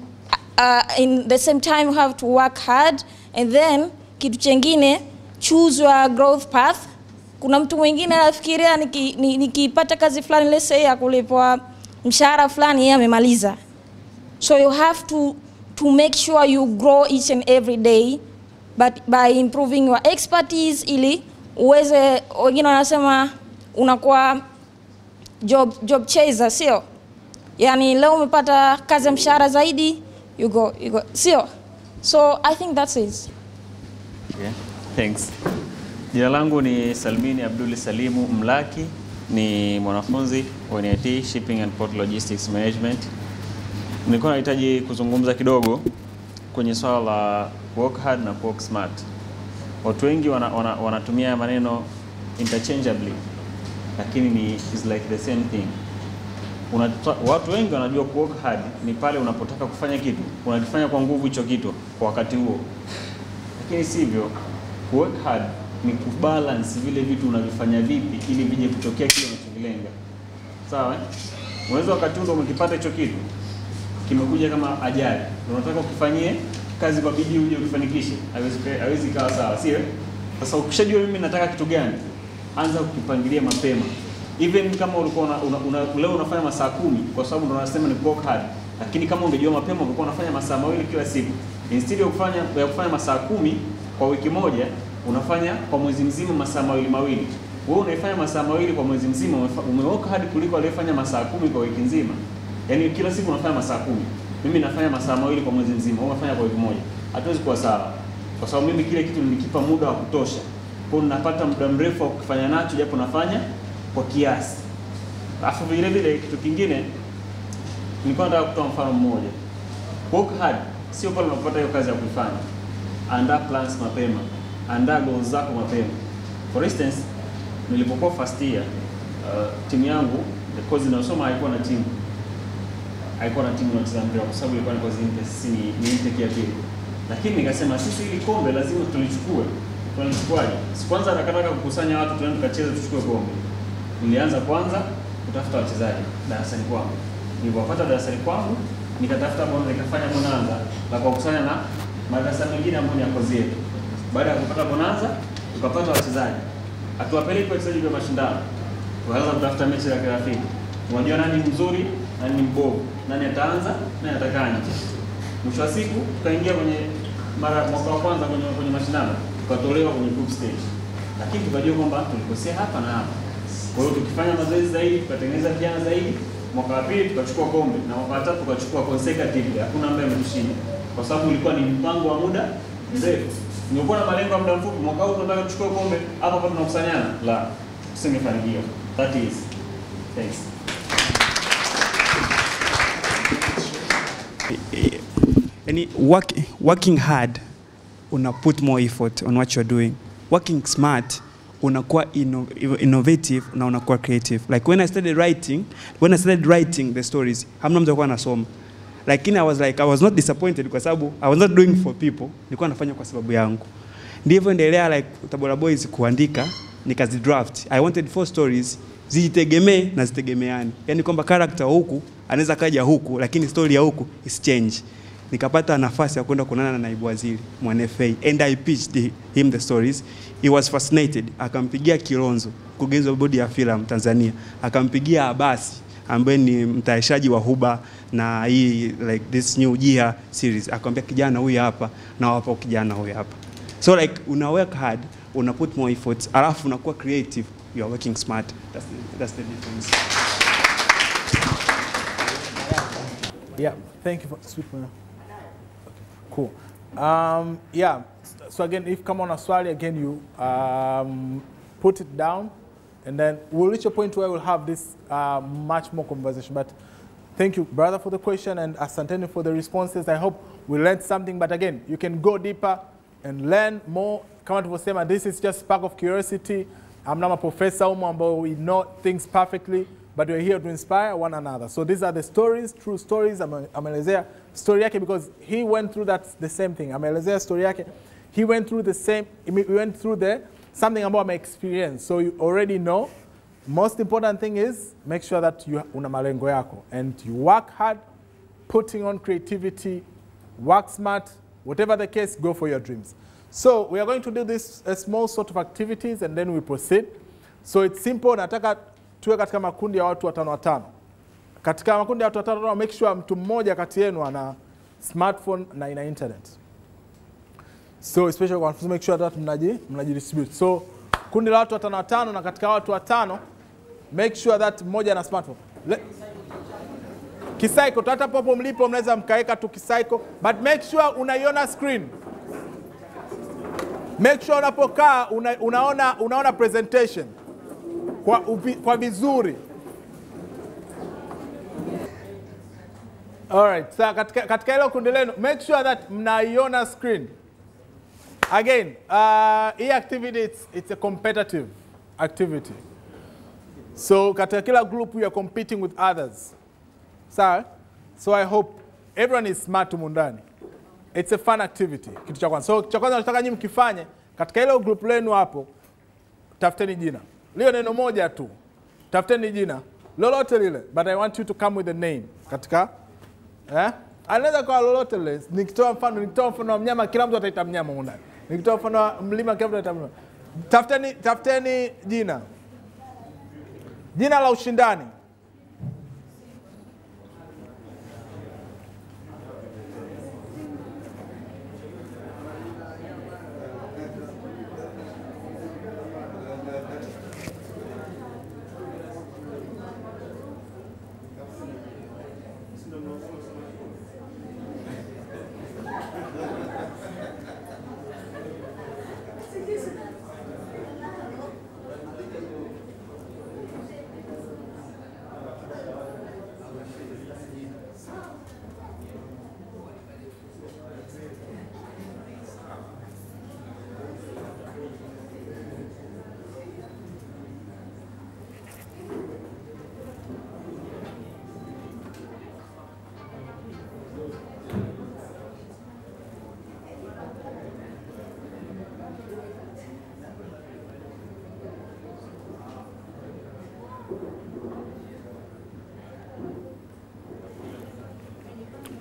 in the same time you have to work hard, and then kitu chengine, choose your growth path. Kuna mtu mwingine anafikiria nikipata kazi fulani, let's say ya kulipwa mshahara fulani, yeye amemaliza. So you have to make sure you grow each and every day, but by improving your expertise, ili uweze, wengine wanasema unakuwa job chaser, sio? Yani leo umepata kazi ya mshahara zaidi, you go, sio? So I think that's it. Okay, thanks. Jina langu ni Salmini Abdul Salimu Mlaki. ni mwanafunzi wa NIT Shipping and Port Logistics Management. Nilikuwa nahitaji kuzungumza kidogo kwenye swala la work hard na work smart. Watu wengi wanatumia maneno interchangeably, lakini is like the same thing. Watu wengi wanajua work hard ni pale unapotaka kufanya kitu, unakifanya kwa nguvu hicho kitu kwa wakati huo. Lakini sivyo. Work hard ni kubalance vile vitu unavifanya vipi ili vije kutokea kile unachokilenga. Sawa? Unaweza wakati ule umekipata hicho kitu kimekuja kama ajali. Unataka ukifanyie kazi kwa bidii uje ukifanikishe. Haiwezi kawa sawa, sio? Sasa ukishajua mimi nataka kitu gani, anza kukipangilia mapema. Even kama ulikuwa leo unafanya masaa 10 kwa sababu ndio unasema ni work hard, lakini kama ungejua mapema ungekuwa unafanya masaa 2 kila siku. Instead ya kufanya masaa 10 kwa wiki moja, unafanya kwa mwezi mzima masaa 2. Wewe unaifanya masaa 2 kwa mwezi mzima, umework hard kuliko aliyefanya masaa 10 kwa wiki nzima. Yaani kila siku unafanya masaa 10. Mimi nafanya masaa 2 kwa mwezi mzima, wewe unafanya kwa wiki moja. Hatuwezi kuwa sawa. Kwa sababu mimi kile kitu nilikipa muda wa kutosha. Kwa hiyo ninapata muda mrefu wa kufanya nacho japo nafanya kwa kiasi. Alafu vile vile kitu kingine nilikuwa nataka kutoa mfano mmoja. Work hard sio pale unapata hiyo kazi ya kuifanya. Andaa plans mapema. Andaa goals zako mapema. For instance, nilipokuwa first year, timu yangu, the course ninayosoma haikuwa na timu. Haikuwa na timu ya mpira kwa sababu ilikuwa ni course sisi ni intake ya pili. Lakini nikasema sisi ili kombe lazima tulichukue. Tulichukuaje? Kwanza nataka kukusanya watu tuende tukacheze tuchukue kombe. Nilianza kwanza kutafuta wachezaji darasani kwangu. Nilipopata darasani kwangu, nikatafuta bonanza, nikafanya bonanza la kukusanya na madarasa mengine ambayo ni ya kozi yetu. Baada ya kupata bonanza, tukapata wachezaji. Atuwapeleke wachezaji kwa mashindano. Tukaanza kutafuta mechi za kirafiki. Unajua nani mzuri, nani mbovu, nani ataanza, nani atakanya. Mwisho wa siku tukaingia kwenye mwaka wa kwanza kwenye mashindano, tukatolewa kwenye group stage. Lakini tukajua kwamba tulikosea hapa na hapa. Kwa hiyo tukifanya mazoezi zaidi, tukatengeneza vijana zaidi, mwaka wa pili tukachukua kombe na mwaka wa tatu tukachukua consecutively. Hakuna ambaye ametushinda. Kwa sababu ulikuwa ni mpango wa muda mrefu. Nilikuwa na malengo ya muda mfupi, mwaka huu tunataka tuchukue kombe, hapa tunakusanyana. La, usingefanikiwa. That is. Thanks. Working hard, una put more effort on what you're doing. Working smart, unakuwa innovative na unakuwa creative. Like when I started writing the stories, hamna mtu alikuwa anasoma. Lakini I was not disappointed kwa sababu I was not doing for people, nilikuwa nafanya kwa sababu yangu. Ndivyo endelea like Tabora Boys kuandika, nikazi draft. I wanted 4 stories zijitegemee na zitegemeane. Yaani kwamba character huku anaweza kaja huku lakini story ya huku is change. Nikapata nafasi ya kwenda kuonana na naibu waziri mwana FA and I pitched him the stories. He was fascinated. Akampigia Kilonzo, mkurugenzi wa bodi ya filamu Tanzania. Akampigia Abasi ambaye ni mtayarishaji wa Huba na hii like this new Jia series. Akamwambia kijana huyu hapa na wapo kijana huyu hapa. So like una work hard, una put more efforts, alafu unakuwa creative, you are working smart. That's the difference. Yeah, thank you for sweet man. Cool. Yeah, so again, if come on a swali, again, you put it down, and then we'll reach a point where we'll have this much more conversation. But thank you, brother, for the question, and Asanteni for the responses. I hope we learned something, but again, you can go deeper and learn more. Kama tulivyosema, this is just spark of curiosity. I'm not a professor, but we know things perfectly. But we're here to inspire one another. So these are the stories, true stories. Ameelezea story yake because he went through the same thing. Ameelezea story yake. He went through the same, we went through something about my experience. So you already know. Most important thing is make sure that you una malengo yako and you work hard, putting on creativity, work smart, whatever the case, go for your dreams. So we are going to do this small sort of activities and then we proceed. So it's simple. Nataka tuwe katika makundi ya watu 5. Katika makundi ya watu 5, make sure mtu mmoja kati yenu ana smartphone na ina internet. So especially kwa make sure that mnajidistribute. So kundi la watu 5 na katika watu 5 make sure that mmoja ana smartphone. Kisaiko hata popo mlipo mnaweza mkaeka tu kisaiko, but make sure unaiona screen. Make sure unapokaa unaona presentation. kwa vizuri. Alright, so katika hilo kundi lenu, make sure that mnaiona screen. Again, hii activity, it's a competitive activity. So katika kila group we are competing with others. So I hope everyone is smart mundani. It's a fun activity. Kitu cha kwanza. So cha kwanza nataka nyinyi mkifanye katika hilo group lenu hapo, tafuteni jina. Leo neno moja tu. Tafuteni jina lolote lile, but I want you to come with a name. Katika anaweza kwa lolote lile. Nikitoa mfano wa mnyama, kila mtu ataita mnyama mundani. Nikitoa mfano wa mlima, kila mtu ataita mlima. Tafuteni jina. Jina la ushindani.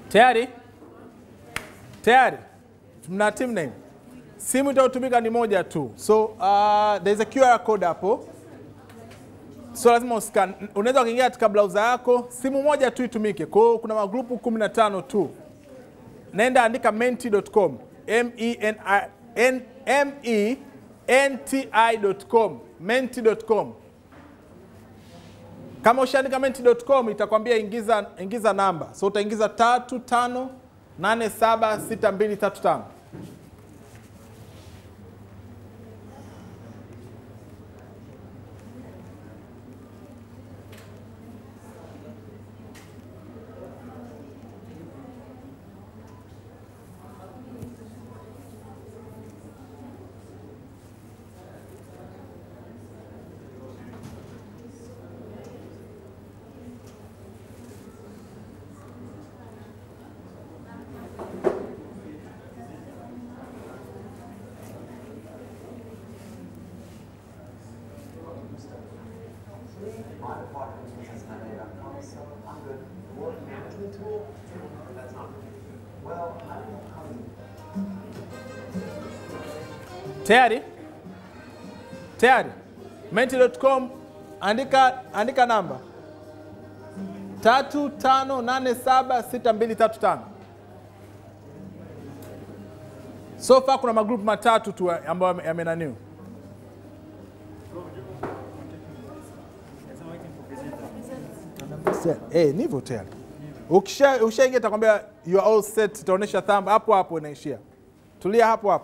Tayari? Mna team name. Simu itatumika ni moja tu. So there's a QR code hapo. So lazima uscan. Unaweza kuingia katika browser yako, simu moja tu itumike. Kwa hiyo kuna magrupu 15 tu. Nenda andika menti.com. menti.com. menti.com. Kama ushaandika menti.com itakwambia ingiza namba. So utaingiza 35876235. Tayari? Menti.com, andika namba 35876235. So far kuna magroup matatu tu ambayo yamenaniu. Nivo tayari. Ukishaingia itakwambia you are all set, itaonyesha thumb hapo inaishia. Tulia hapo.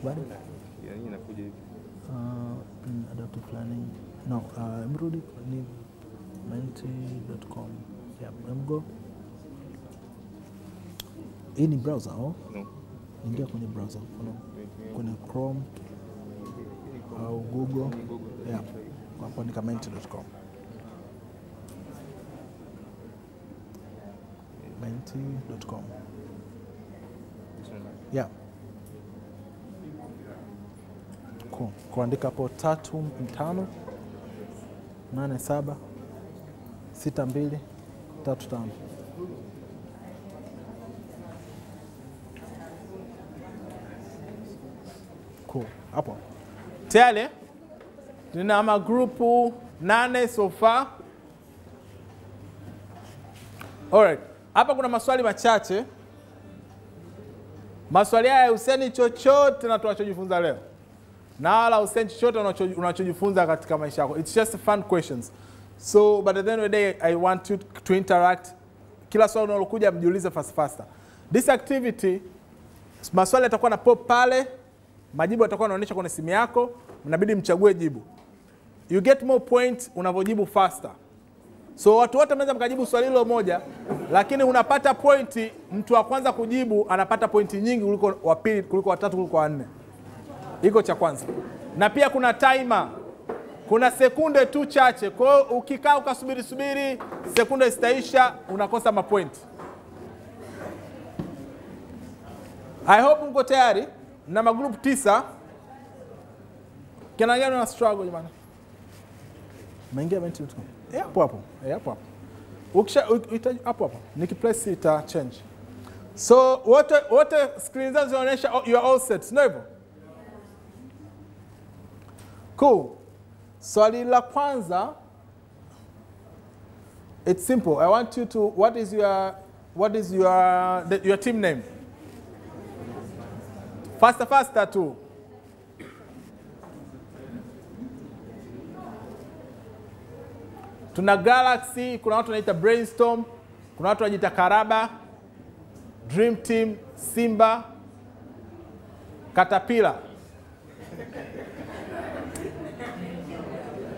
Yani inakuja hivi. Adaptive planning. No, mrudi ni menti.com. Yeah, go. Hii ni browser au? No. Ingia kwenye browser. Kwenye Chrome au Google. Yeah. Kwa ni menti.com. Menti.com. Yeah. Cool. Kuandika hapo 35876235. Cool. Hapo. Tayari? Nina magrupu 8 so far. Alright. Hapa kuna maswali machache. Maswali haya useni chochote na tunachojifunza leo. Na wala useni chochote unachojifunza katika maisha yako. It's just fun questions. So, but at the end of the day, I want you to interact. Kila swali unalokuja mjiulize faster. This activity, maswali yatakuwa na pop pale. majibu yatakuwa yanaonyesha kwenye simu yako, mnabidi mchague jibu. You get more points unavyojibu faster. So watu wote mnaweza mkajibu swali hilo moja, lakini unapata pointi, mtu wa kwanza kujibu anapata pointi nyingi kuliko wa pili, kuliko wa tatu, kuliko wa nne. Iko cha kwanza. Na pia kuna timer. Kuna sekunde tu chache. Kwa hiyo ukikaa ukasubiri sekunde zitaisha, unakosa mapointi. I hope mko tayari na magroup 9. Kina gani na struggle jamani? Maingia menti.com. Hapo. Ukisha hapo. Nikipress ita change. So wote screen zao zinaonyesha you are all set. Sio hivyo? Cool. Swali la kwanza, it's simple. I want you to, what is your team name? Faster too. Tuna Galaxy, kuna watu wanaita Brainstorm, kuna watu wanaita Karaba, Dream Team, Simba, Caterpillar.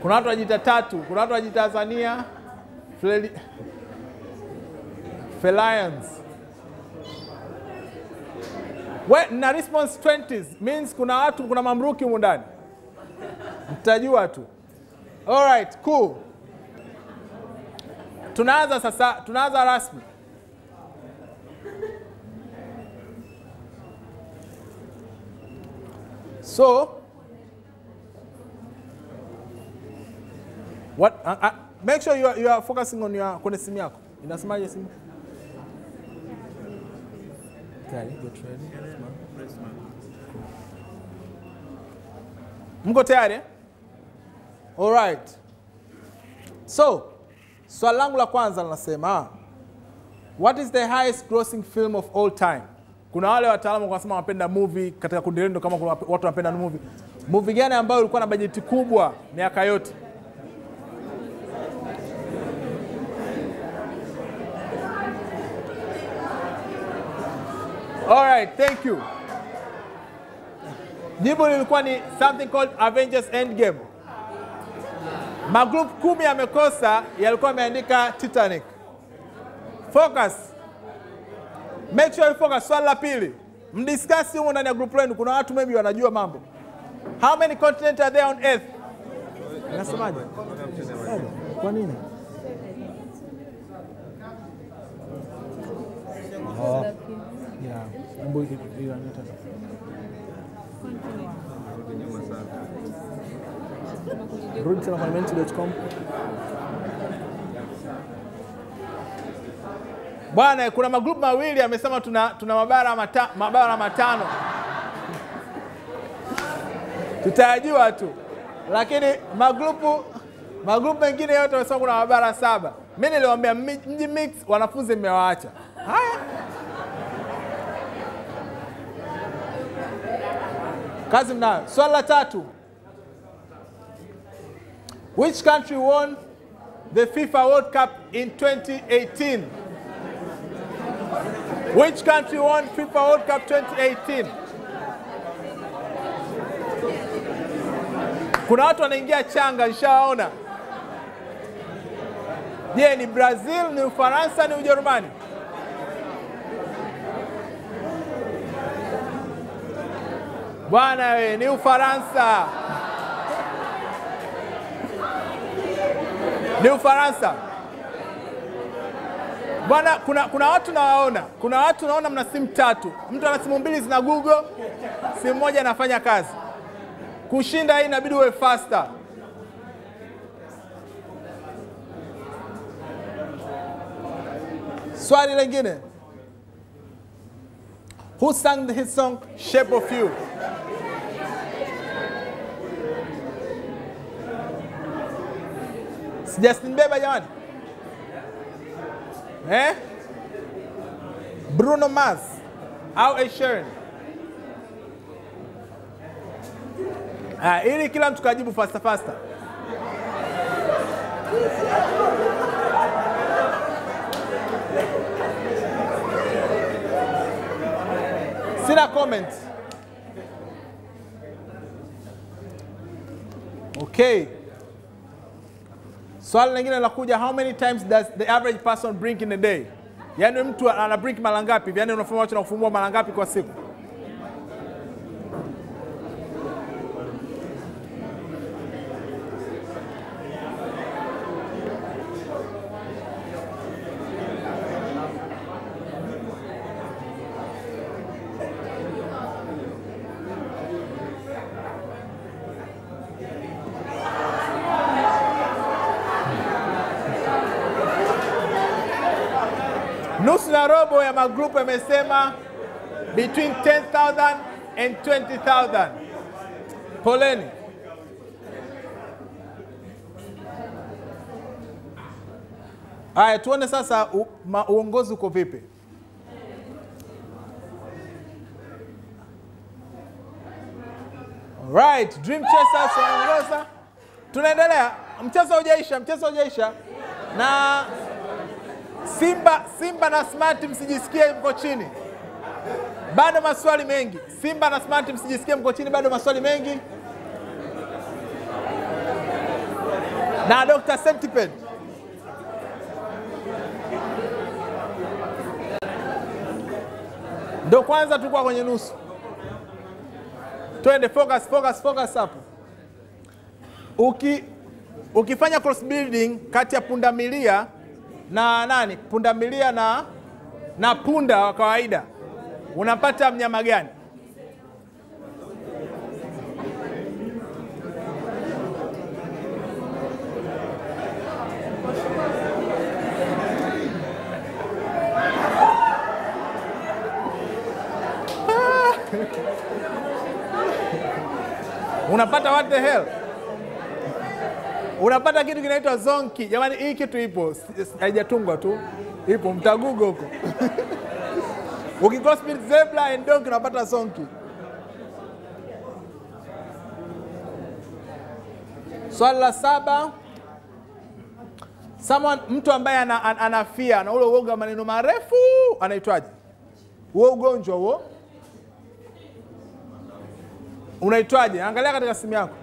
Kuna watu wanajiita Tatu, kuna watu wanajiita Tanzania, Felions. Na response 20s means kuna mamruki humu ndani. Mtajua tu. Alright, cool. Tunaanza rasmi. So make sure you are focusing on kwenye simu yako. Inasemaje simu? Okay, get ready. Mko tayari? All right. So, swali langu la kwanza linasema, what is the highest grossing film of all time? Kuna wale wataalamu wanasema wanapenda movie katika kundi lenu, kama kuna watu wanapenda movie. Movie gani ambayo ilikuwa na bajeti kubwa miaka yote? All right, thank you. Jibu lilikuwa ni something called Avengers Endgame. Magroup 10 yamekosa, yalikuwa yameandika Titanic. Focus. Make sure you focus. Swali la pili. Mdiscuss huko ndani ya group lenu, kuna watu maybe wanajua mambo. How many continents are there on earth? Unasemaje? Kwa nini? Yeah. Rudi tena kwa menti.com. Bwana, kuna magroup mawili amesema tuna mabara matano. Tutajua tu. Lakini magroup mengine yote wamesema kuna mabara 7. Mimi niliwaambia mji mix wanafunzi mmewaacha. Haya. Kazi mnayo. Swali la 3. Which country won the FIFA World Cup in 2018? Which country won FIFA World Cup 2018? Kuna watu wanaingia changa, nishawaona. Je, ni Brazil, ni Ufaransa, ni Ujerumani? Bwana we, ni Ufaransa. Ni Ufaransa. Bwana, kuna watu nawaona. Kuna watu naona mna simu 3. Mtu ana simu 2 zina Google, simu moja inafanya kazi. Kushinda hii inabidi uwe faster. Swali lingine. Who sang his song Shape of You? Si Justin Bieber jamani? Bruno Mars au Ed Sheeran? Ili kila mtu kajibu faster. Sina comment. Okay. Swali lingine lakuja, how many times does the average person drink in a day? Yaani mtu ana drink mara ngapi? Yaani unafanya watu na kufumua mara ngapi kwa siku? Nusu na robo ya magrupu yamesema between 10,000 and 20,000. Poleni. Haya, tuone sasa uongozi uko vipi. Right, Dream Chasers wanaongoza. Tunaendelea. Mchezo hujaisha. Na Simba na Smart msijisikie mko chini. Bado maswali mengi. Simba na Smart msijisikie mko chini, bado maswali mengi. Na Dr. Centipede. Ndio kwanza tulikuwa kwenye nusu. Twende focus hapo. Ukifanya cross building kati ya pundamilia na nani? Pundamilia na punda wa kawaida, unapata mnyama gani? Unapata what the hell? Unapata kitu kinaitwa zonki. Jamani, hii kitu ipo, haijatungwa tu. Ipo, mtagugo huko. Ukicross speed zebra and donkey unapata zonki. Swali la 7. Mtu ambaye anafia na ule uoga maneno marefu anaitwaje? Huo ugonjwa huo unaitwaje? Angalia katika simu yako.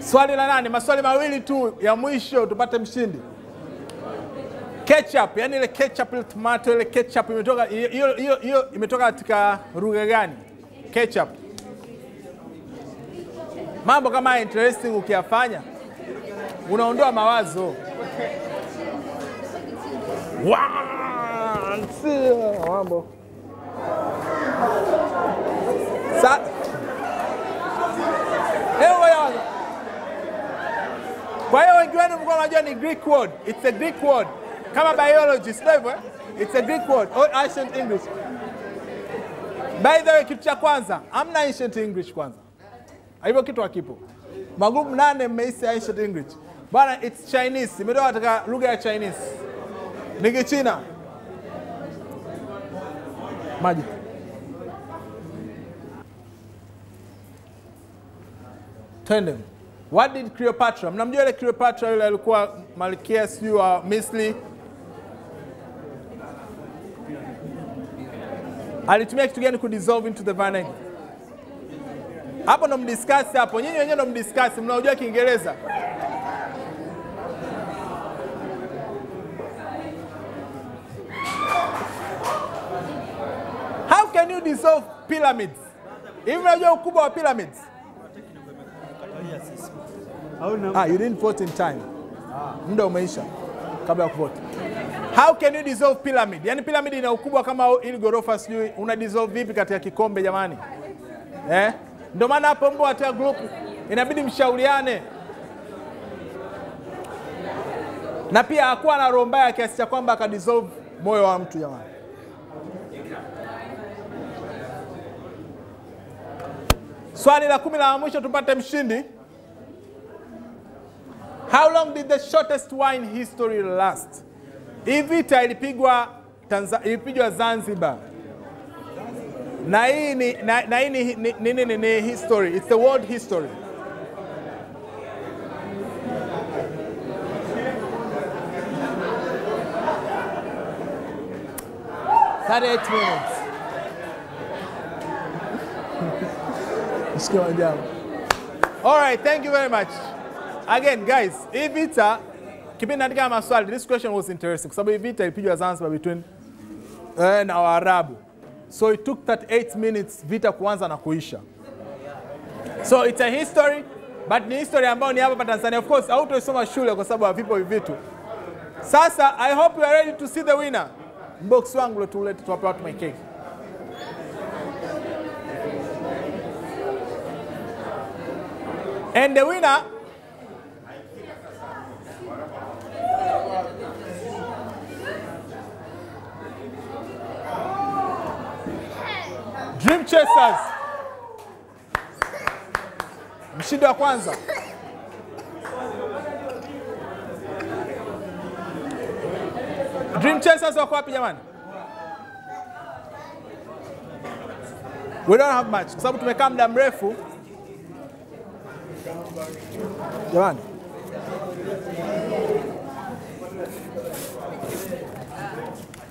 Swali la 8, maswali mawili tu ya mwisho tupate mshindi. Ketchup, yani ile ketchup, ile tomato, ile ketchup imetoka hiyo imetoka katika lugha gani? Ketchup. Mambo kama interesting ukiyafanya unaondoa mawazo. Mambo. Kwa hiyo wengi wenu mko unajua ni Greek word. It's a Greek word. Kama biology, sio hivyo? It's a Greek word or ancient English. By the way, kitu cha kwanza, hamna ancient English kwanza. Hivyo kitu hakipo. Magrupu 8 mmeisi ancient English. Bwana, it's Chinese. Imetoka katika lugha ya Chinese. Ni Kichina. Maji. Twende. What did Cleopatra? Mnamjua ile Cleopatra yule alikuwa malkia sijui wa Misri. Alitumia kitu gani kudissolve into the vinegar? Hapo ndo mdiscuss hapo. Nyinyi wenyewe ndo mdiscuss, mnaojua Kiingereza. How can you dissolve pyramids? Hivi unajua ukubwa wa pyramids? You didn't vote in time. Muda umeisha kabla ya kuvote. How can you dissolve pyramid? Yaani pyramid ina ukubwa kama ili gorofa sijui, una dissolve vipi katika kikombe jamani? Ndio maana hapo mbo hata group inabidi mshauriane. Na pia hakuwa na roho mbaya kiasi cha kwamba akadissolve moyo wa mtu jamani. Swali la 10 la mwisho tupate mshindi. How long did the shortest war in history last? Hii vita ilipigwa Zanzibar. Na hii ni history. It's the world history. That 8 minutes. All right, thank you very much. Again, guys, hii vita kipindi naandika maswali, this question was interesting kwa sababu hii vita ilipigwa Zanzibar between na Waarabu. So it took that 8 minutes vita kuanza na kuisha. So it's a history, but ni history ambayo ni hapa Tanzania. Of course, hautoisoma shule kwa sababu havipo hivi vitu. Sasa, I hope you are ready to see the winner. Box wangu tulete tuwape watu my cake. And the winner Dream Chasers. Mshindi wa kwanza. Dream Chasers wako wapi jamani? We don't have much. Kwa sababu tumekaa muda mrefu. Jamani.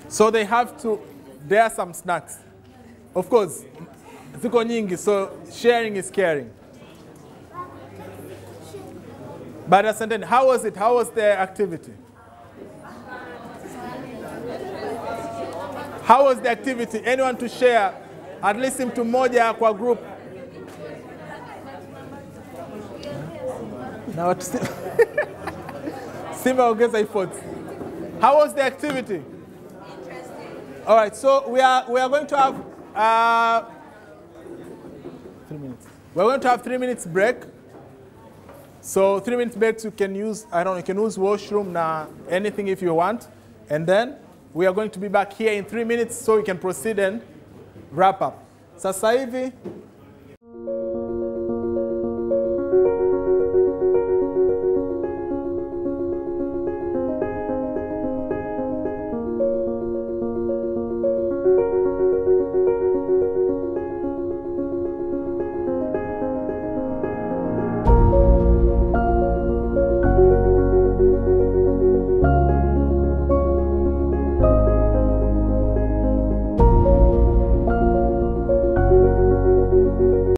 So they have to, there are some snacks. Of course, ziko nyingi, so sharing is caring. But asante, how was it? How was the activity? How was the activity? Anyone to share? At least mtu mmoja kwa group. Na watu Simba ongeza efforts. How was the activity? Interesting. All right, so we are going to have 3 minutes. We're going to have 3 minutes break. So 3 minutes break, you can use, I don't know, you can use washroom, anything if you want. And then we are going to be back here in 3 minutes so we can proceed and wrap up. Sasa hivi